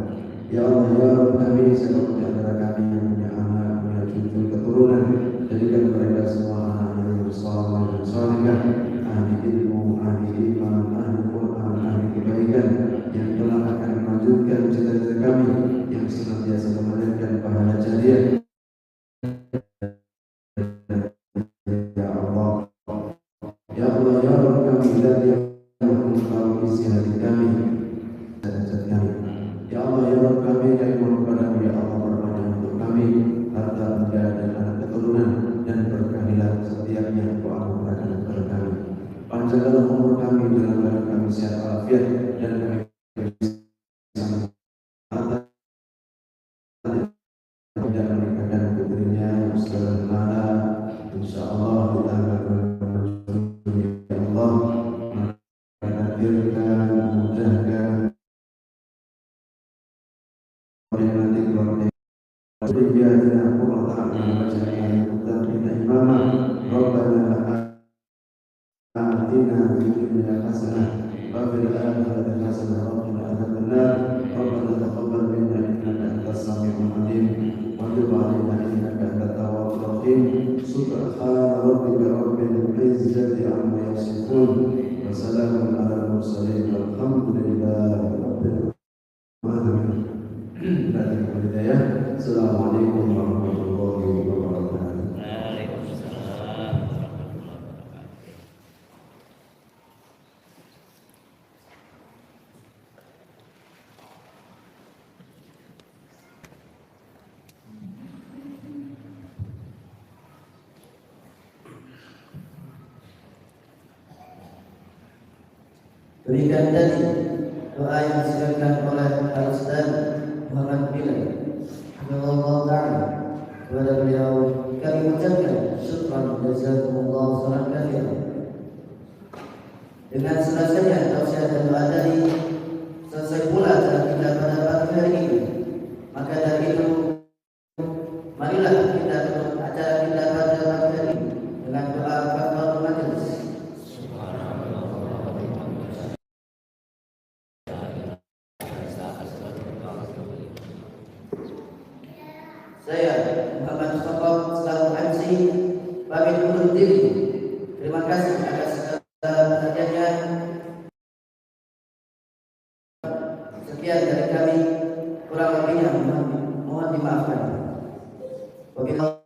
Ya Allah ya Allah kami siapa di antara kami yang punya anak, punya cucu, keturunan, jadikan mereka semua anak yang saleh dan salihah, ahli ilmu, ahli iman, ahli Quran, ahli kebaikan, yang telah akan melanjutkan cita-cita kami, yang senantiasa memanjatkan pahala jariah. Ya Allah ya Allah ya Allah kami dan yang mengetahui isi hati kami, cita-cita kami. Ya Allah ya Allah kami mohon kepadamu ya Allah berbanyak untuk kami harta benda dan anak keturunan, dan berkahilah setiapnya Engkau anugerahkan kepada kami. Panjangkanlah umur kami dalam keadaan kami sehat walafiat, dan kami tidak menikahkan putrinya Ustaz Nada, insyaallah kita akan ya Allah menakdirkan, memudahkan yang nanti keluarga. Rabbana qurrata a'yun waj'alna lil-muttaqina imama. Rabbana atina fid dunya hasanah wa fil akhirati hasanah wa qina adzabannar. Rabbana taqabbal minna innaka antas samiul alim wa tub 'alaina innaka antat tawwabur rahim. Subhana rabbika rabbil izzati 'amma yasifun wa salamun 'alal mursalin walhamdulillahi rabbil alamin. Assalamualaikum warahmatullahi wabarakatuh. Demikian tadi doa yang disebutkan oleh Al-Ustaz Muhammad Bilal Allah Ta'ala. Kepada beliau kami ucapkan syukran jazakumullah khairan katsiran. Dengan selesainya tausiah dan doa tadi, selesai pula acara kita pada pagi hari ini. Maka dari itu, marilah kita tutup acara kita pada pagi hari ini dengan doa kafaratul majelis. Saya Muhammad Mustafa selaku MC pamit undur diri. Terima kasih atas segala perhatiannya. Sekian dari kami, kurang lebihnya mohon dimaafkan. Wabillahi